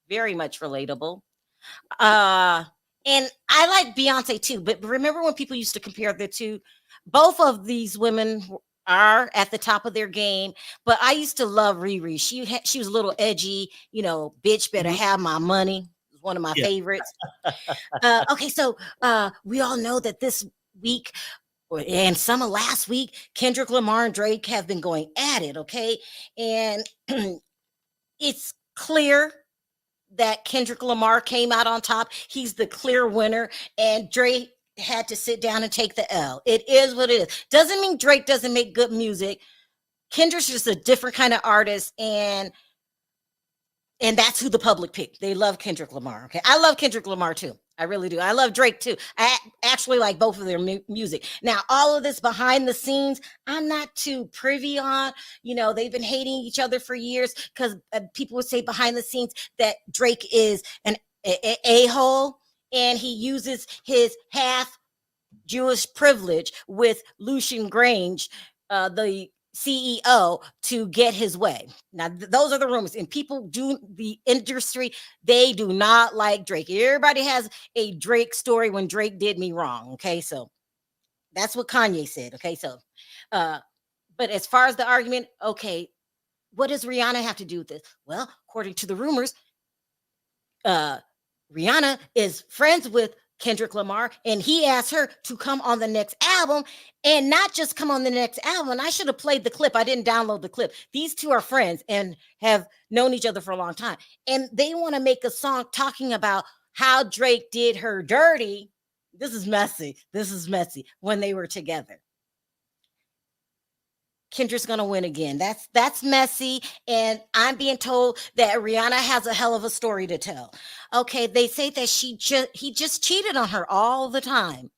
[SPEAKER 2] very much relatable. And I like Beyonce too, but remember when people used to compare the two? Both of these women are at the top of their game, but I used to love Riri. She was a little edgy, bitch better have my money, was one of my
[SPEAKER 3] Yeah.
[SPEAKER 2] favorites. Okay, so we all know that this week and some of last week, Kendrick Lamar and Drake have been going at it, okay? And it's clear that Kendrick Lamar came out on top. He's the clear winner, and Drake had to sit down and take the L. It is what it is. Doesn't mean Drake doesn't make good music. Kendrick's just a different kind of artist, and that's who the public picked. They love Kendrick Lamar. Okay, I love Kendrick Lamar too. I really do. I love Drake too. I actually like both of their music. Now, all of this behind the scenes, I'm not too privy on. You know, they've been hating each other for years because people would say behind the scenes that Drake is an a-hole, and he uses his half Jewish privilege with Lucian Grange, the CEO, to get his way. Now, those are the rumors, and people do the industry. They do not like Drake. Everybody has a Drake story when Drake did me wrong. Okay, so that's what Kanye said. Okay, so, but as far as the argument, okay, what does Rihanna have to do with this? Well, according to the rumors, Rihanna is friends with Kendrick Lamar, and he asked her to come on the next album, and not just come on the next album. And I should have played the clip. I didn't download the clip. These two are friends and have known each other for a long time, and they want to make a song talking about how Drake did her dirty. This is messy. This is messy when they were together. Kendrick's gonna win again. That's messy, and I'm being told that Rihanna has a hell of a story to tell. Okay, they say that he just cheated on her all the time.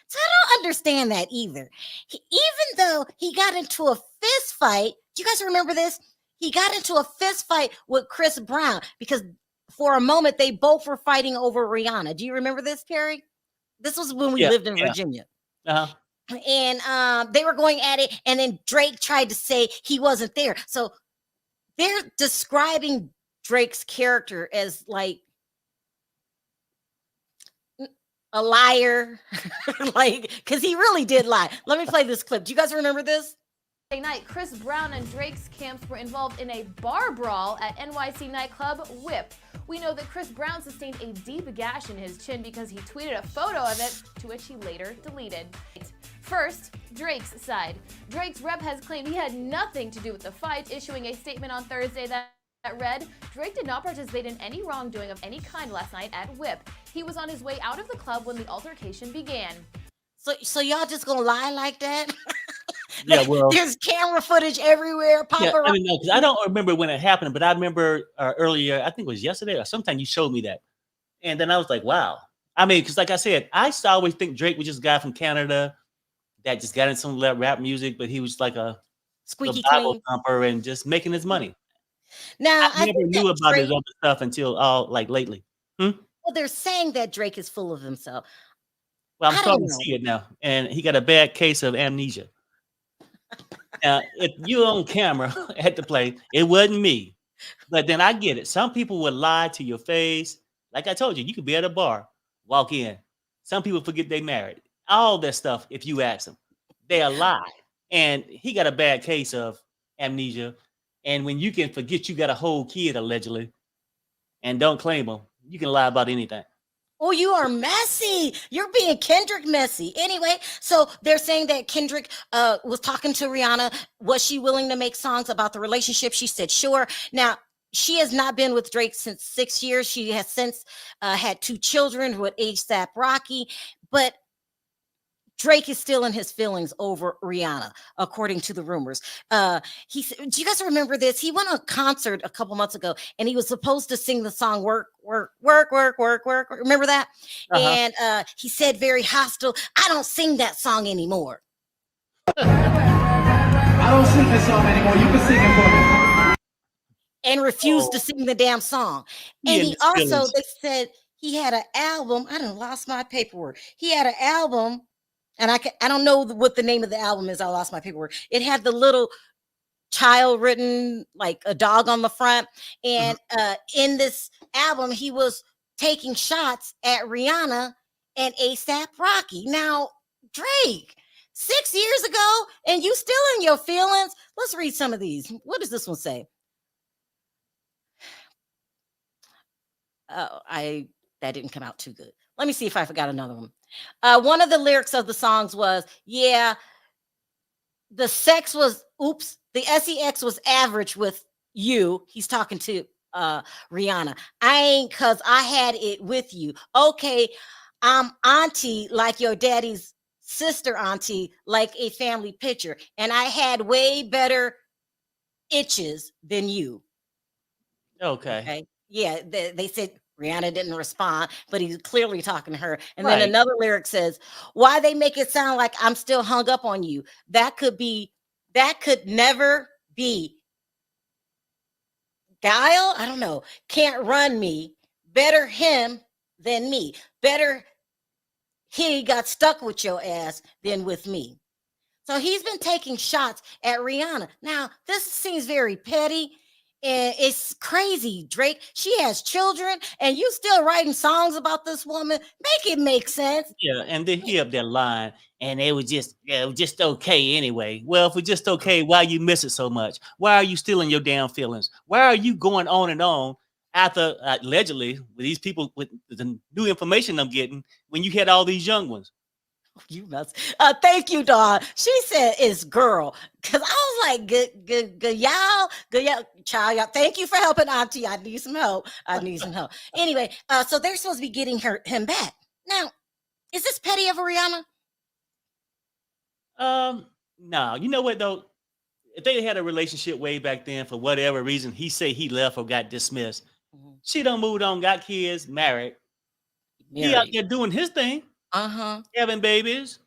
[SPEAKER 2] So I don't understand that either. Even though he got into a fist fight, do you guys remember this? He got into a fist fight with Chris Brown because for a moment they both were fighting over Rihanna. Do you remember this, Perry? This was when we lived in Virginia.
[SPEAKER 3] Uh-huh.
[SPEAKER 2] And they were going at it, and then Drake tried to say he wasn't there. So they're describing Drake's character as like a liar, like, because he really did lie. Let me play this clip. Do you guys remember this?
[SPEAKER 5] Night, Chris Brown and Drake's camps were involved in a bar brawl at NYC nightclub Whip. We know that Chris Brown sustained a deep gash in his chin because he tweeted a photo of it, to which he later deleted. First, Drake's side. Drake's rep has claimed he had nothing to do with the fight, issuing a statement on Thursday that read, Drake did not participate in any wrongdoing of any kind last night at Whip. He was on his way out of the club when the altercation began.
[SPEAKER 2] So y'all just gonna lie like that?
[SPEAKER 3] Yeah, well,
[SPEAKER 2] there's camera footage everywhere.
[SPEAKER 3] yeah, I mean, no, because I don't remember when it happened, but I remember earlier, I think it was yesterday or sometime you showed me that. And then I was like, wow. I mean, because like I said, I used to always think Drake was just a guy from Canada that just got into some rap music, but he was like a
[SPEAKER 2] squeaky
[SPEAKER 3] Bible
[SPEAKER 2] clean
[SPEAKER 3] thumper and just making his money.
[SPEAKER 2] Now,
[SPEAKER 3] I never knew about his other stuff until like lately.
[SPEAKER 2] Well, they're saying that Drake is full of himself.
[SPEAKER 3] Well, I'm starting to see it now, and he got a bad case of amnesia. Now, if you're on camera at the play, it wasn't me. But then I get it. Some people would lie to your face. Like I told you, you could be at a bar, walk in. Some people forget they married. All that stuff, if you ask them, they lie. And he got a bad case of amnesia. And when you can forget you got a whole kid, allegedly, and don't claim them, you can lie about anything.
[SPEAKER 2] Oh, you are messy. You're being Kendrick messy. Anyway, so they're saying that Kendrick was talking to Rihanna. Was she willing to make songs about the relationship? She said, sure. Now, she has not been with Drake since 6 years. She has since had 2 children with A$AP Rocky. But Drake is still in his feelings over Rihanna, according to the rumors. Do you guys remember this? He went on a concert a couple months ago, and he was supposed to sing the song "Work, Work, Work, Work, Work, Work." Remember that? And he said, very hostile, "I don't sing that song anymore."
[SPEAKER 11] I don't sing this song anymore. You can sing it for me.
[SPEAKER 2] And refused to sing the damn song. And he also, they said he had an album. I done lost my paperwork. He had an album. And I don't know what the name of the album is. I lost my paperwork. It had the little child written, like a dog on the front. And in this album, he was taking shots at Rihanna and A$AP Rocky. Now, Drake, 6 years ago, and you still in your feelings? Let's read some of these. What does this one say? that didn't come out too good. Let me see if I forgot another one. One of the lyrics of the songs was, yeah, the sex was, the sex was average with you. He's talking to Rihanna. I ain't, cause I had it with you. Okay, I'm auntie like your daddy's sister auntie, like a family picture. And I had way better itches than you.
[SPEAKER 3] Okay.
[SPEAKER 2] Yeah, they said Rihanna didn't respond, but he's clearly talking to her. And
[SPEAKER 3] Right.
[SPEAKER 2] then another lyric says, why they make it sound like I'm still hung up on you? That could never be. Guile? I don't know. Can't run me. Better him than me. Better he got stuck with your ass than with me. So he's been taking shots at Rihanna. Now, this seems very petty. And it's crazy, Drake. She has children, and you still writing songs about this woman. Make it make sense.
[SPEAKER 3] Yeah, and then he up that line, and it was just okay anyway. Well, if it's just okay, why you miss it so much? Why are you still in your damn feelings? Why are you going on and on after allegedly with these people with the new information I'm getting when you had all these young ones?
[SPEAKER 2] You must. Thank you, Dawn. She said it's girl. Cause I was like, good y'all, child, y'all. Thank you for helping Auntie. I need some help. Anyway, so they're supposed to be getting him back. Now, is this petty of a Rihanna?
[SPEAKER 3] No. You know what though? If they had a relationship way back then, for whatever reason, he left or got dismissed. She done moved on, got kids, married. He out there doing his thing. Having babies,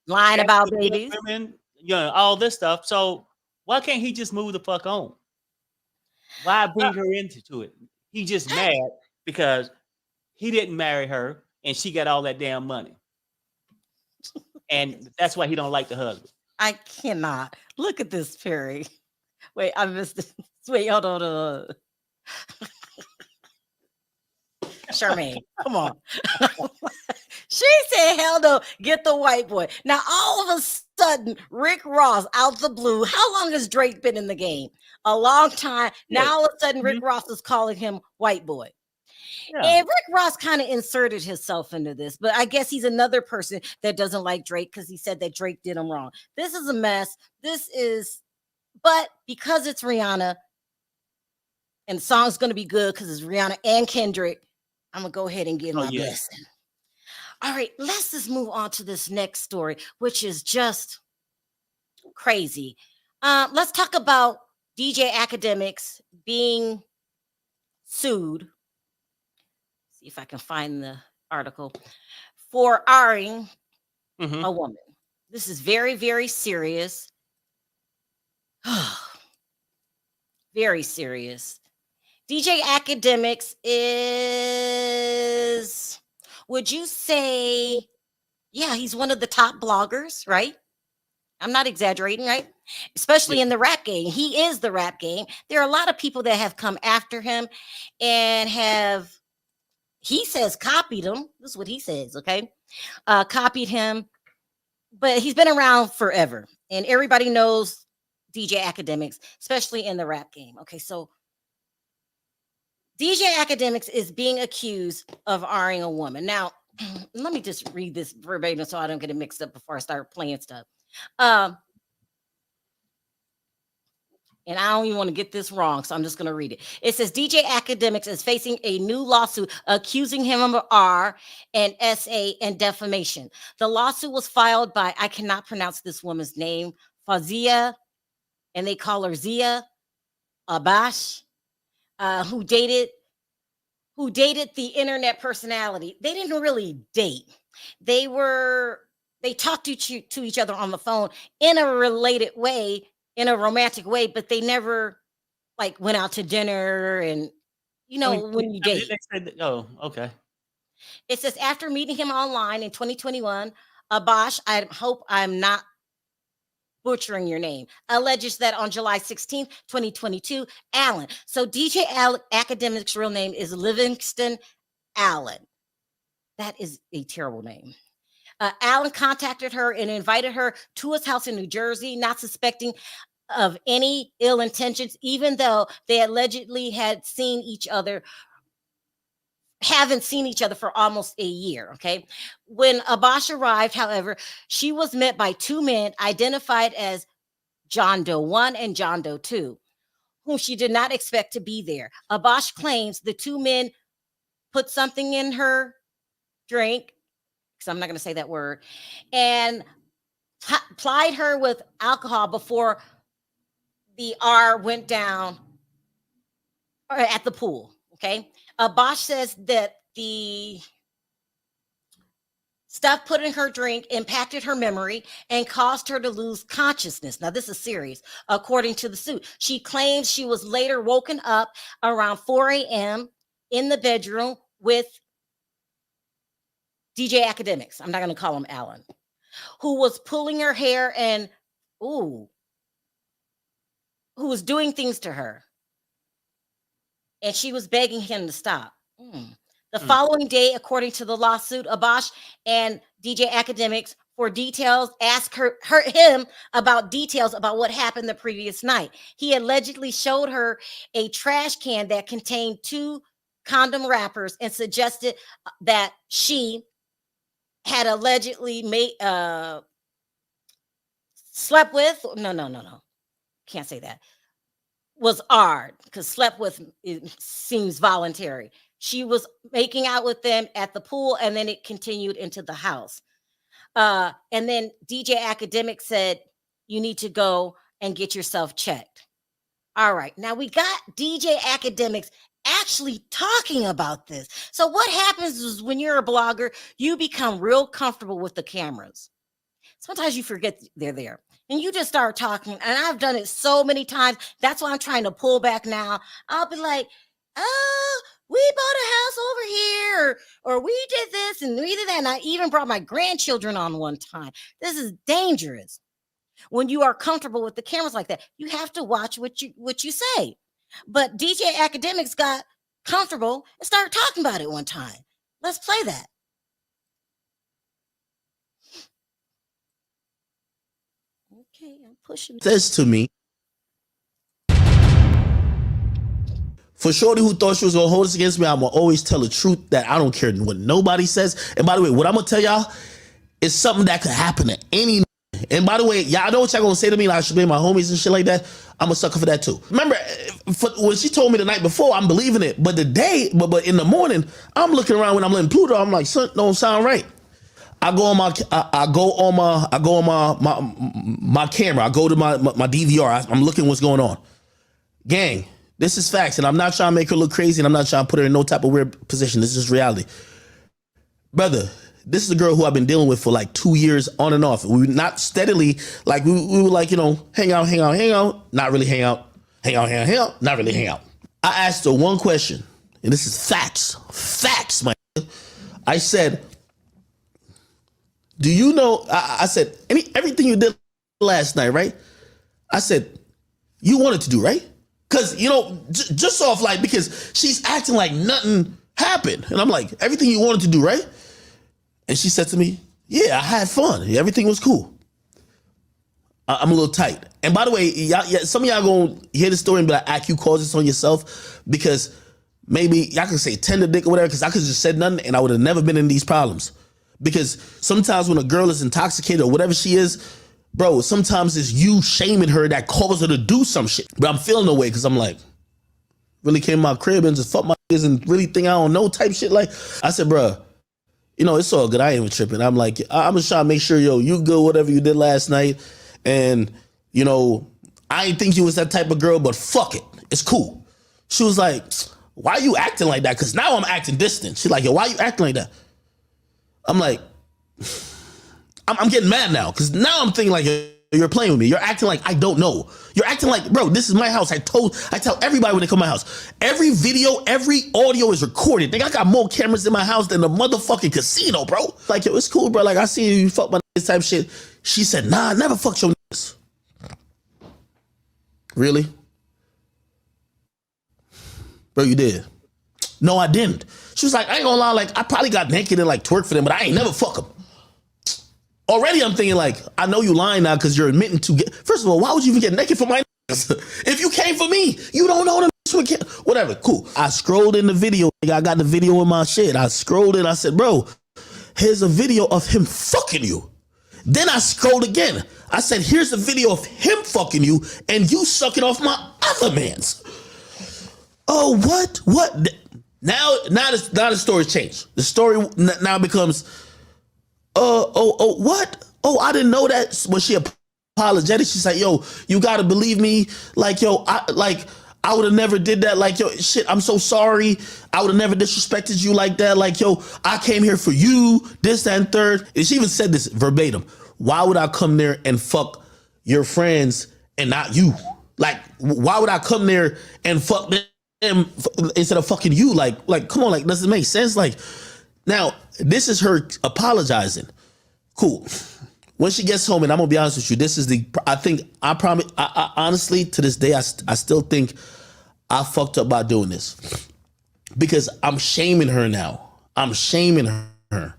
[SPEAKER 2] lying about babies,
[SPEAKER 3] women, all this stuff. So why can't he just move the fuck on? Why bring her into it? He just mad because he didn't marry her and she got all that damn money. And that's why he don't like the husband.
[SPEAKER 2] I cannot. Look at this, Perry. Wait, I missed this. Wait, hold on. Charmaine, come on. She said, hell no, get the white boy. Now, all of a sudden, Rick Ross out the blue. How long has Drake been in the game? A long time.
[SPEAKER 3] Yeah.
[SPEAKER 2] Now, all of a sudden, Rick Ross is calling him white boy.
[SPEAKER 3] Yeah.
[SPEAKER 2] And Rick Ross kind of inserted himself into this, but I guess he's another person that doesn't like Drake because he said that Drake did him wrong. This is a mess. But because it's Rihanna and the song's going to be good because it's Rihanna and Kendrick, I'm going to go ahead and give my blessing. All right, let's just move on to this next story, which is just crazy. Let's talk about DJ Akademiks being sued. See if I can find the article for R-ing a woman. This is very, very serious. Very serious. DJ Akademiks is, would you say, he's one of the top bloggers, right? I'm not exaggerating, right? Especially in the rap game. He is the rap game. There are a lot of people that have come after him and he says, copied him. This is what he says, okay? Copied him. But he's been around forever. And everybody knows DJ Akademiks, especially in the rap game. Okay, so DJ Akademiks is being accused of R-ing a woman. Now, let me just read this verbatim so I don't get it mixed up before I start playing stuff. And I don't even want to get this wrong, so I'm just going to read it. It says DJ Akademiks is facing a new lawsuit accusing him of R and SA and defamation. The lawsuit was filed by, I cannot pronounce this woman's name, Fauziya, and they call her Ziya, Abashe. Who dated the internet personality. They didn't really date. They talked to each other on the phone in a related way, in a romantic way, but they never like went out to dinner and when you date.
[SPEAKER 3] Oh, okay.
[SPEAKER 2] It says after meeting him online in 2021, Abashe, I hope I'm not butchering your name, alleges that on July 16th, 2022, Allen. So DJ Akademiks' real name is Livingston Allen. That is a terrible name. Allen contacted her and invited her to his house in New Jersey, not suspecting of any ill intentions, even though they allegedly had seen each other haven't seen each other for almost a year. Okay. When Abashe arrived, however, she was met by two men identified as John Doe 1 and John Doe 2, whom she did not expect to be there. Abashe claims the two men put something in her drink, because I'm not going to say that word, and plied her with alcohol before the R went down at the pool. Okay. Abashe says that the stuff put in her drink impacted her memory and caused her to lose consciousness. Now, this is serious, according to the suit. She claims she was later woken up around 4 a.m. in the bedroom with DJ Akademiks. I'm not going to call him Allen, who was pulling her hair and, who was doing things to her. And she was begging him to stop. The following day, according to the lawsuit, Abashe and DJ Akademiks for details asked him about details about what happened the previous night. He allegedly showed her a trash can that contained 2 condom wrappers and suggested that she had allegedly slept with. No. Can't say that. Was R, because slept with it seems voluntary. She was making out with them at the pool, and then it continued into the house. And then DJ Akademiks said, you need to go and get yourself checked. All right. Now we got DJ Akademiks actually talking about this. So what happens is when you're a blogger, you become real comfortable with the cameras. Sometimes you forget they're there. And you just start talking. And I've done it so many times. That's why I'm trying to pull back now. I'll be like, oh, we bought a house over here, or we did this and we did that. And I even brought my grandchildren on one time. This is dangerous. When you are comfortable with the cameras like that, you have to watch what you say. But DJ Akademiks got comfortable and started talking about it one time. Let's play that. Okay, I'm pushing.
[SPEAKER 12] Says to me, for shorty who thought she was gonna hold this against me, I'm gonna always tell the truth that I don't care what nobody says. And by the way, what I'm gonna tell y'all is something that could happen to any. And by the way, y'all know what y'all gonna say to me, like I should be my homies and shit like that. I'm a sucker for that too. Remember, when she told me the night before, I'm believing it. But in the morning, I'm looking around when I'm letting Pluto. I'm like, something don't sound right. I go on my camera. I go to my DVR. I'm looking what's going on. Gang, this is facts, and I'm not trying to make her look crazy, and I'm not trying to put her in no type of weird position. This is reality. Brother, this is a girl who I've been dealing with for like 2 years on and off. We were not steadily, like we were like, hang out, not really hang out, not really hang out. I asked her one question, and this is facts, man. I said, do you know, I said, everything you did last night, right? I said, you wanted to do, right? Because, just off like, because she's acting like nothing happened. And I'm like, everything you wanted to do, right? And she said to me, yeah, I had fun. Everything was cool. I'm a little tight. And by the way, some of y'all gonna hear the story and be like, IQ calls this on yourself, because maybe y'all can say tender dick or whatever, because I could have just said nothing and I would have never been in these problems. Because sometimes when a girl is intoxicated or whatever she is, bro, sometimes it's you shaming her that causes her to do some shit. But I'm feeling away because I'm like, really came to my crib and just fuck my niggas and really think I don't know type shit. Like, I said, bro, it's all good. I ain't even tripping. I'm like, I'm just trying to make sure, you good, whatever you did last night. And, I ain't think you was that type of girl, but fuck it. It's cool. She was like, why are you acting like that? Because now I'm acting distant. She's like, yo, why are you acting like that? I'm like, I'm getting mad now, because now I'm thinking like, you're playing with me. You're acting like I don't know. You're acting like, bro, this is my house. I tell everybody when they come to my house. Every video, every audio is recorded. I got more cameras in my house than the motherfucking casino, bro. Like, yo, it's cool, bro. Like, I see you fuck my niggas type shit. She said, nah, I never fucked your niggas. Really? Bro, you did. No, I didn't. She was like, I ain't gonna lie, like, I probably got naked and like twerk for them, but I ain't never fuck them. Already I'm thinking like, I know you lying now because you're admitting to get, first of all, why would you even get naked for my If you came for me, you don't know them. Whatever, cool. I scrolled in the video. I got the video in my shit. I scrolled in. I said, bro, here's a video of him fucking you. Then I scrolled again. I said, here's a video of him fucking you and you sucking off my other man's. Oh, what? What? Now the story's changed. The story now becomes, what? Oh, I didn't know that. When she apologetic, she's like, yo, you gotta believe me. Like, yo, I would have never did that. Like, yo, shit, I'm so sorry. I would have never disrespected you like that. Like, yo, I came here for you, this, that, and third. And she even said this verbatim. Why would I come there and fuck your friends and not you? Like, why would I come there and fuck them instead of fucking you? Like, come on, like, does it make sense? Like, now, this is her apologizing. Cool. When she gets home, and I'm gonna be honest with you, this is I honestly, to this day, I still think I fucked up by doing this because I'm shaming her now. I'm shaming her.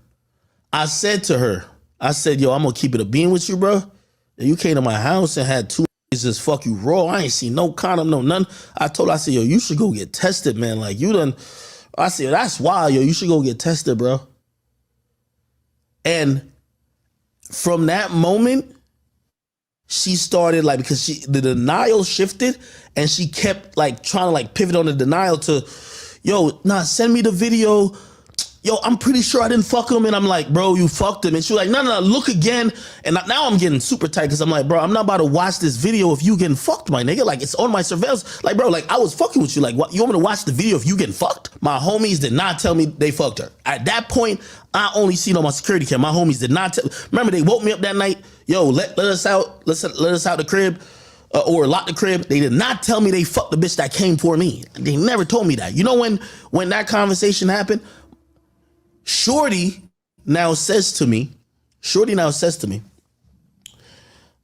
[SPEAKER 12] I said to her, yo, I'm gonna keep it a bean with you, bro. You came to my house and had 2 just fuck you raw. I ain't seen no condom, no none. I said, yo, you should go get tested, man. Like, you done. I said, that's wild, yo. You should go get tested, bro. And from that moment, she started like, because the denial shifted and she kept like trying to like pivot on the denial to, yo, nah, send me the video. Yo, I'm pretty sure I didn't fuck him. And I'm like, bro, you fucked him. And she was like, no, look again. And now I'm getting super tight because I'm like, bro, I'm not about to watch this video of you getting fucked, my nigga. Like, it's on my surveillance. Like, bro, like, I was fucking with you. Like, what? You want me to watch the video of you getting fucked? My homies did not tell me they fucked her. At that point, I only seen on my security cam. My homies did not tell. Remember, they woke me up that night. Yo, let us out. Let us out the crib. Or lock the crib. They did not tell me they fucked the bitch that came for me. They never told me that. You know when that conversation happened? Shorty now says to me,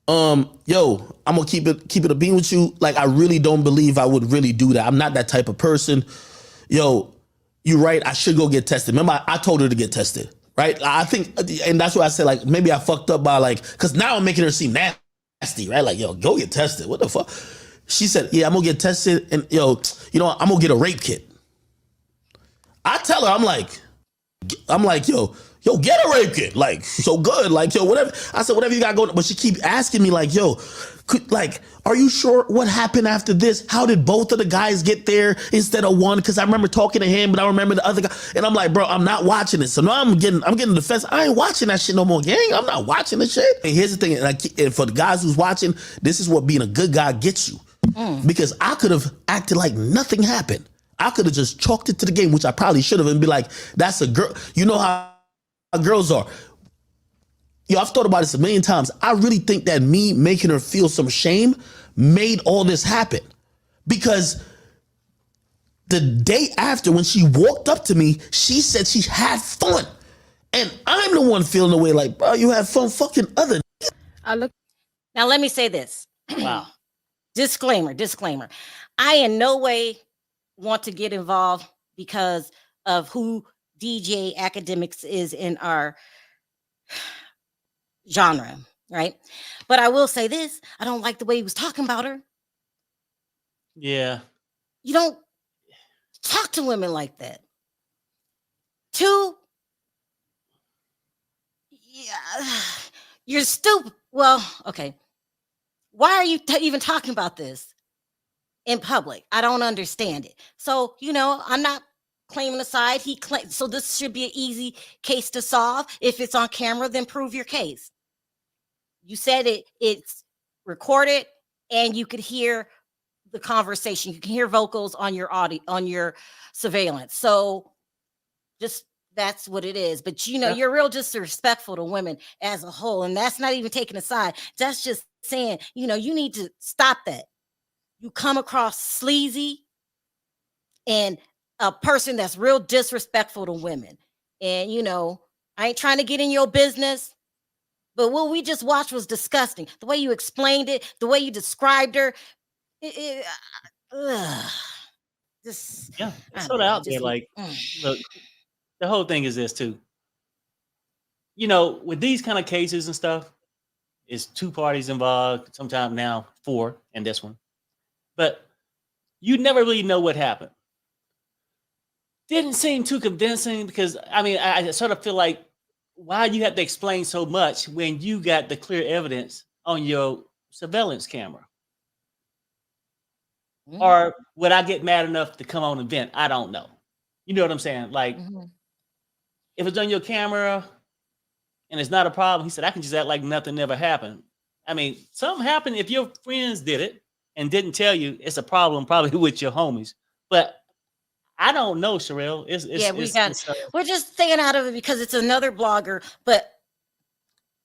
[SPEAKER 12] yo, I'm gonna keep it a bean with you. Like, I really don't believe I would really do that. I'm not that type of person. Yo, you're right. I should go get tested. Remember, I told her to get tested, right? I think, and that's what I said, like, maybe I fucked up by like, cause now I'm making her seem nasty, right? Like, yo, go get tested. What the fuck? She said, yeah, I'm gonna get tested. And yo, you know, I'm gonna get a rape kit. I tell her, I'm like, yo, get a rape kit. Like, so good. Like, yo, whatever. I said, whatever you got going. But she keep asking me, like, yo, are you sure what happened after this? How did both of the guys get there instead of one? Because I remember talking to him, but I remember the other guy. And I'm like, bro, I'm not watching it. So now I'm getting the defense. I ain't watching that shit no more, gang. I'm not watching the shit. And here's the thing. And for the guys who's watching, this is what being a good guy gets you. Because I could have acted like nothing happened. I could have just chalked it to the game, which I probably should have, and be like, that's a girl. You know how girls are. Yo, I've thought about this a million times. I really think that me making her feel some shame made all this happen. Because the day after, when she walked up to me, she said she had fun. And I'm the one feeling the way like, bro, you had fun fucking other.
[SPEAKER 2] Now, let me say this.
[SPEAKER 3] Wow.
[SPEAKER 2] Disclaimer. I in no way want to get involved because of who DJ Akademiks is in our genre, right? But I will say this, I don't like the way he was talking about her.
[SPEAKER 3] Yeah.
[SPEAKER 2] You don't talk to women like that. 2, yeah, you're stupid. Well, okay. Why are you even talking about this in public? I don't understand it. So, you know, I'm not claiming a side. So this should be an easy case to solve. If it's on camera, then prove your case. You said it's recorded and you could hear the conversation. You can hear vocals on your audio, on your surveillance. So just that's what it is. But you know, you're real disrespectful to women as a whole. And that's not even taking a side. That's just saying, you know, you need to stop that. You come across sleazy and a person that's real disrespectful to women. And, you know, I ain't trying to get in your business, but what we just watched was disgusting. The way you explained it, the way you described her. Just,
[SPEAKER 3] yeah, it's sort of out there. Like, look, the whole thing is this too. You know, with these kind of cases and stuff, it's 2 parties involved, sometimes now 4 in this one. but you never really know what happened. Didn't seem too convincing because I sort of feel like, why you have to explain so much when you got the clear evidence on your surveillance camera? Or would I get mad enough to come on and vent? I don't know. You know what I'm saying? Like, if it's on your camera and it's not a problem, he said, I can just act like nothing ever happened. I mean, something happened if your friends did it and didn't tell you. It's a problem probably with your homies. But I don't know, Sherelle.
[SPEAKER 2] We're just staying out of it because it's another blogger, but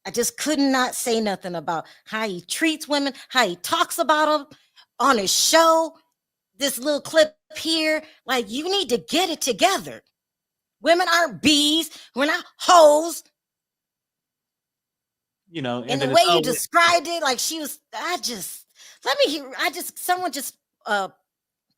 [SPEAKER 2] I just could not say nothing about how he treats women, how he talks about them on his show. This little clip here, like, you need to get it together. Women aren't bees. We're not hoes.
[SPEAKER 3] You know,
[SPEAKER 2] and the way you described it, like she was, someone just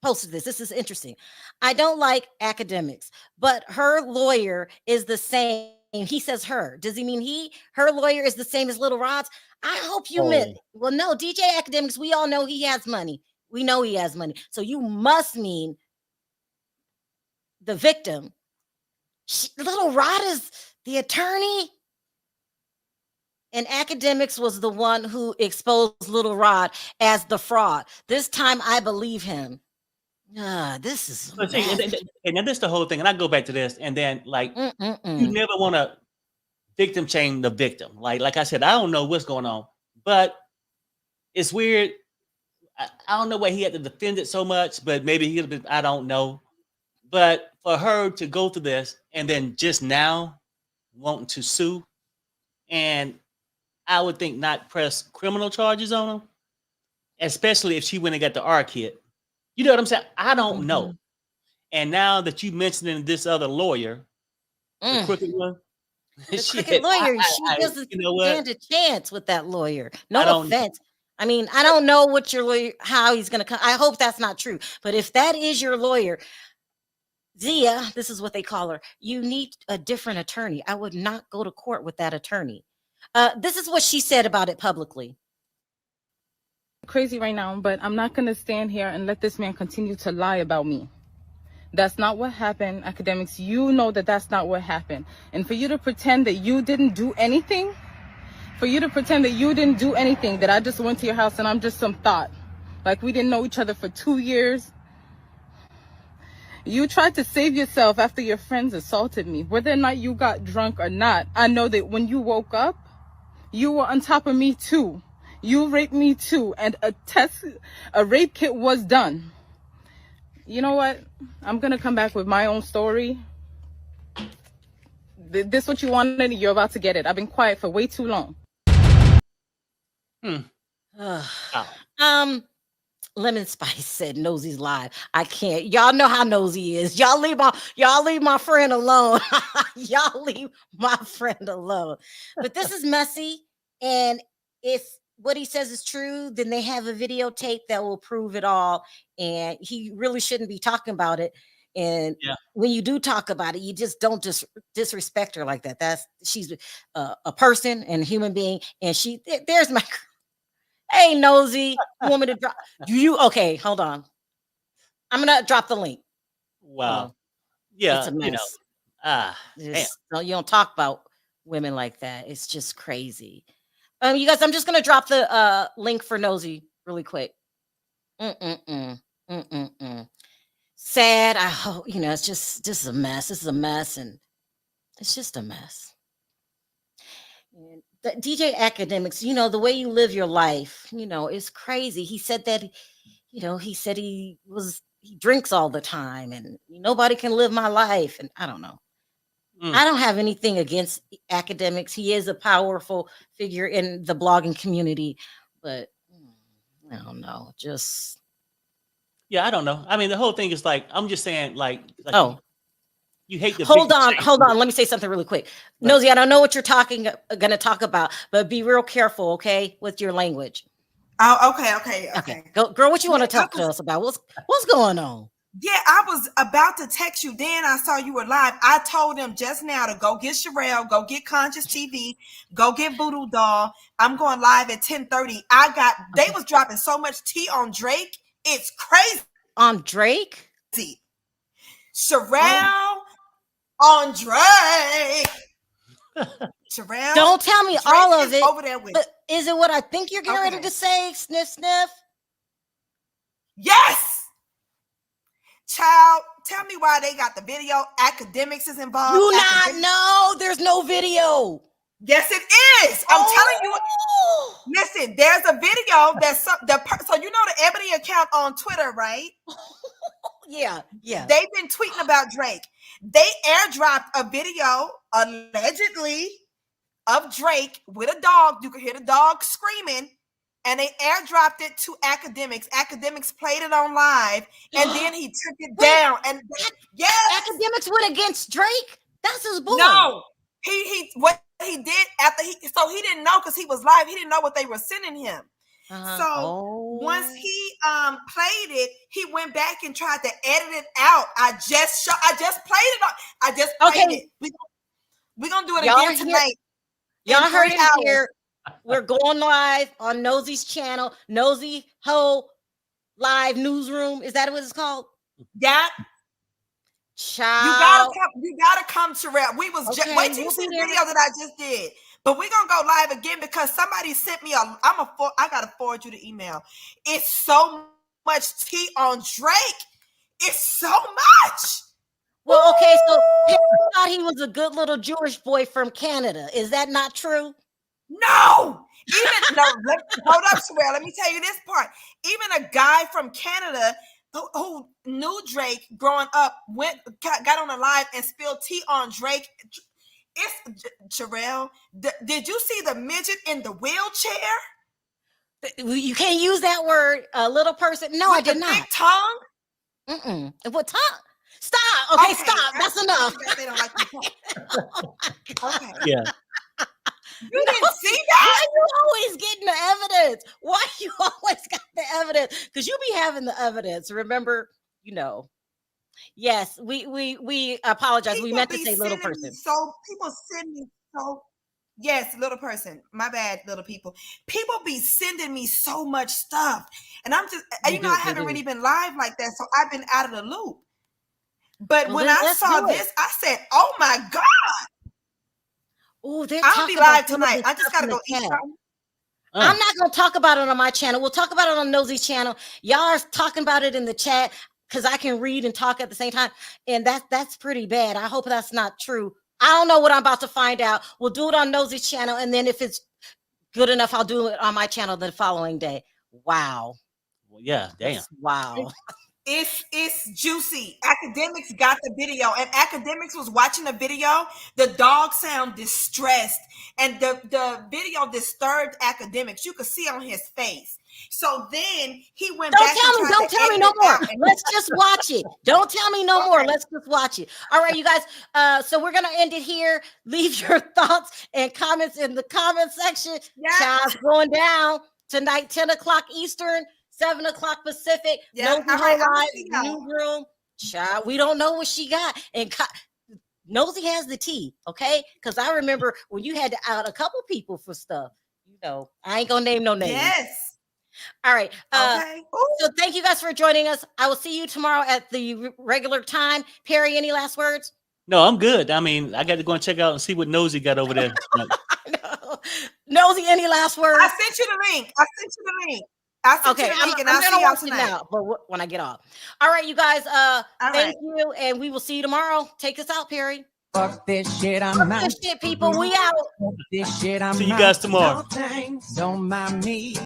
[SPEAKER 2] posted this. This is interesting. I don't like Akademiks, but her lawyer is the same. He says her. Does he mean her lawyer is the same as Little Rod's? I hope you meant, well, no, DJ Akademiks, we all know he has money. We know he has money. So you must mean the victim. Little Rod is the attorney. And Akademiks was the one who exposed Little Rod as the fraud. This time I believe him. This is
[SPEAKER 3] and then this the whole thing. And I go back to this, and then like you never want to victim shame the victim. Like I said, I don't know what's going on, but it's weird. I don't know why he had to defend it so much, but maybe he could have been, I don't know. But for her to go through this and then just now wanting to sue, and I would think not press criminal charges on him, especially if she went and got the R kit. You know what I'm saying? I don't know. And now that you mentioned this other lawyer, the crooked one,
[SPEAKER 2] crooked lawyer, she doesn't stand a chance with that lawyer. No offense. I mean, I don't know what your lawyer, how he's going to come. I hope that's not true. But if that is your lawyer, Ziya, this is what they call her, you need a different attorney. I would not go to court with that attorney. This is what she said about it publicly.
[SPEAKER 13] Crazy right now, but I'm not going to stand here and let this man continue to lie about me. That's not what happened. Akademiks, you know that that's not what happened. And for you to pretend that you didn't do anything, that I just went to your house and I'm just some thought, like we didn't know each other for 2 years. You tried to save yourself after your friends assaulted me. Whether or not you got drunk or not, I know that when you woke up, you were on top of me too. You raped me too, and a rape kit was done. You know what? I'm gonna come back with my own story. This what you wanted, you're about to get it. I've been quiet for way too long.
[SPEAKER 2] Lemon Spice said Nosey's live. I can't. Y'all know how Nosy is. Y'all leave my friend alone. Y'all leave my friend alone. But this is messy, and if what he says is true, then they have a videotape that will prove it all. And he really shouldn't be talking about it. And when you do talk about it, you just don't disrespect her like that. She's a person and a human being. And there's my, hey, Nosy, you want me to drop? Okay, hold on. I'm going to drop the link.
[SPEAKER 3] Wow.
[SPEAKER 2] It's a mess. You don't talk about women like that. It's just crazy. You guys, I'm just gonna drop the link for Nosy really quick. Sad. I hope it's just a mess. This is a mess, and it's just a mess. And the DJ Akademiks, the way you live your life, is crazy. He said that, he said he drinks all the time, and nobody can live my life, and I don't know. I don't have anything against Akademiks. He is a powerful figure in the blogging community, but I don't know.
[SPEAKER 3] I don't know. I mean, the whole thing is like, I'm just saying, you hate the.
[SPEAKER 2] Hold on. Let me say something really quick. Right. Nosy, I don't know what you're going to talk about, but be real careful, okay, with your language.
[SPEAKER 14] Oh, okay.
[SPEAKER 2] Girl, what you want to talk to us about? What's going on?
[SPEAKER 14] Yeah, I was about to text you. Then I saw you were live. I told them just now to go get Sherelle, go get Conscious TV, go get Voodoo Doll. I'm going live at 10:30. They was dropping so much tea on Drake It's crazy.
[SPEAKER 2] On Drake?
[SPEAKER 14] Sherelle on Drake. Sherelle.
[SPEAKER 2] Don't tell me
[SPEAKER 14] Drake
[SPEAKER 2] all of
[SPEAKER 14] is
[SPEAKER 2] it.
[SPEAKER 14] over there with.
[SPEAKER 2] But is it what I think you're getting ready to say? Sniff, sniff.
[SPEAKER 14] Yes. Child, tell me why they got the video. Akademiks is involved.
[SPEAKER 2] Do not know. There's no video.
[SPEAKER 14] Yes, it is. I'm telling you. Listen, there's a video that's so you know the Ebony account on Twitter, right?
[SPEAKER 2] Yeah.
[SPEAKER 14] They've been tweeting about Drake. They airdropped a video allegedly of Drake with a dog. You could hear the dog screaming, and they airdropped it to Akademiks. Akademiks played it on live, and then he took it down. And yes,
[SPEAKER 2] Akademiks went against Drake. That's his boy.
[SPEAKER 14] No, what he did after he didn't know because he was live. He didn't know what they were sending him. So once he played it, he went back and tried to edit it out. I just played it. We're gonna do it again tonight.
[SPEAKER 2] Y'all heard it here. We're going live on Nosy's channel, Nosy Ho Live Newsroom. Is that what it's called?
[SPEAKER 14] Yeah.
[SPEAKER 2] Child.
[SPEAKER 14] You gotta come, Sherelle. We was just wait till you see the video that I just did. But we're gonna go live again because somebody sent me I gotta forward you the email. It's so much tea on Drake. It's so much.
[SPEAKER 2] Well, okay, so I thought he was a good little Jewish boy from Canada. Is that not true?
[SPEAKER 14] No. Hold up, Sherelle. Let me tell you this part. Even a guy from Canada who knew Drake growing up got on a live and spilled tea on Drake. It's Sherelle. Did you see the midget in the wheelchair?
[SPEAKER 2] You can't use that word, a little person. No,
[SPEAKER 14] with
[SPEAKER 2] I did not.
[SPEAKER 14] Big tongue.
[SPEAKER 2] What tongue? Stop. Okay, stop. That's enough.
[SPEAKER 14] They don't like okay.
[SPEAKER 3] Yeah.
[SPEAKER 14] You didn't see that?
[SPEAKER 2] Why you always getting the evidence? Why you always got the evidence? Because you be having the evidence. Remember, Yes, we apologize.
[SPEAKER 14] People
[SPEAKER 2] we meant to say little person.
[SPEAKER 14] People send me yes, little person. My bad, little people. People be sending me so much stuff, and I'm just I haven't really been live like that, so I've been out of the loop. But when I saw this, I said, "Oh my God!"
[SPEAKER 2] Oh,
[SPEAKER 14] I'll be live tonight. I just gotta go eat something.
[SPEAKER 2] I'm not gonna talk about it on my channel. We'll talk about it on Nosy's channel. Y'all are talking about it in the chat because I can read and talk at the same time, and that's pretty bad. I hope that's not true. I don't know what I'm about to find out. We'll do it on Nosy's channel, and then if it's good enough, I'll do it on my channel the following day. Wow.
[SPEAKER 3] Well, yeah, damn.
[SPEAKER 2] Wow.
[SPEAKER 14] It's juicy. Akademiks got the video, and Akademiks was watching the video. The dog sound distressed, and the video disturbed Akademiks. You could see on his face. So then he went back.
[SPEAKER 2] Don't tell me no more. Let's just watch it. Don't tell me no more. Let's just watch it. All right, you guys. So we're gonna end it here. Leave your thoughts and comments in the comment section. Child's going down tonight, 10 o'clock Eastern. 7 o'clock Pacific. Nosy Ho Live newsroom. Child, we don't know what she got. And Nosy has the tea, okay? Because I remember when you had to out a couple people for stuff. I ain't gonna name no names.
[SPEAKER 14] Yes.
[SPEAKER 2] All right.
[SPEAKER 14] Okay.
[SPEAKER 2] So thank you guys for joining us. I will see you tomorrow at the regular time. Perry, any last words?
[SPEAKER 3] No, I'm good. I mean, I got to go and check out and see what Nosy got over there.
[SPEAKER 2] Nosy, any last words?
[SPEAKER 14] I sent you the link. Okay, I'm gonna watch it now,
[SPEAKER 2] but when I get off. All right, you guys. Thank you, and we will see you tomorrow. Take us out, Perry.
[SPEAKER 15] Fuck this shit, I'm out.
[SPEAKER 2] Fuck this shit, people. We out.
[SPEAKER 15] Fuck this shit, I'm
[SPEAKER 3] See you guys tomorrow.
[SPEAKER 15] Don't mind me.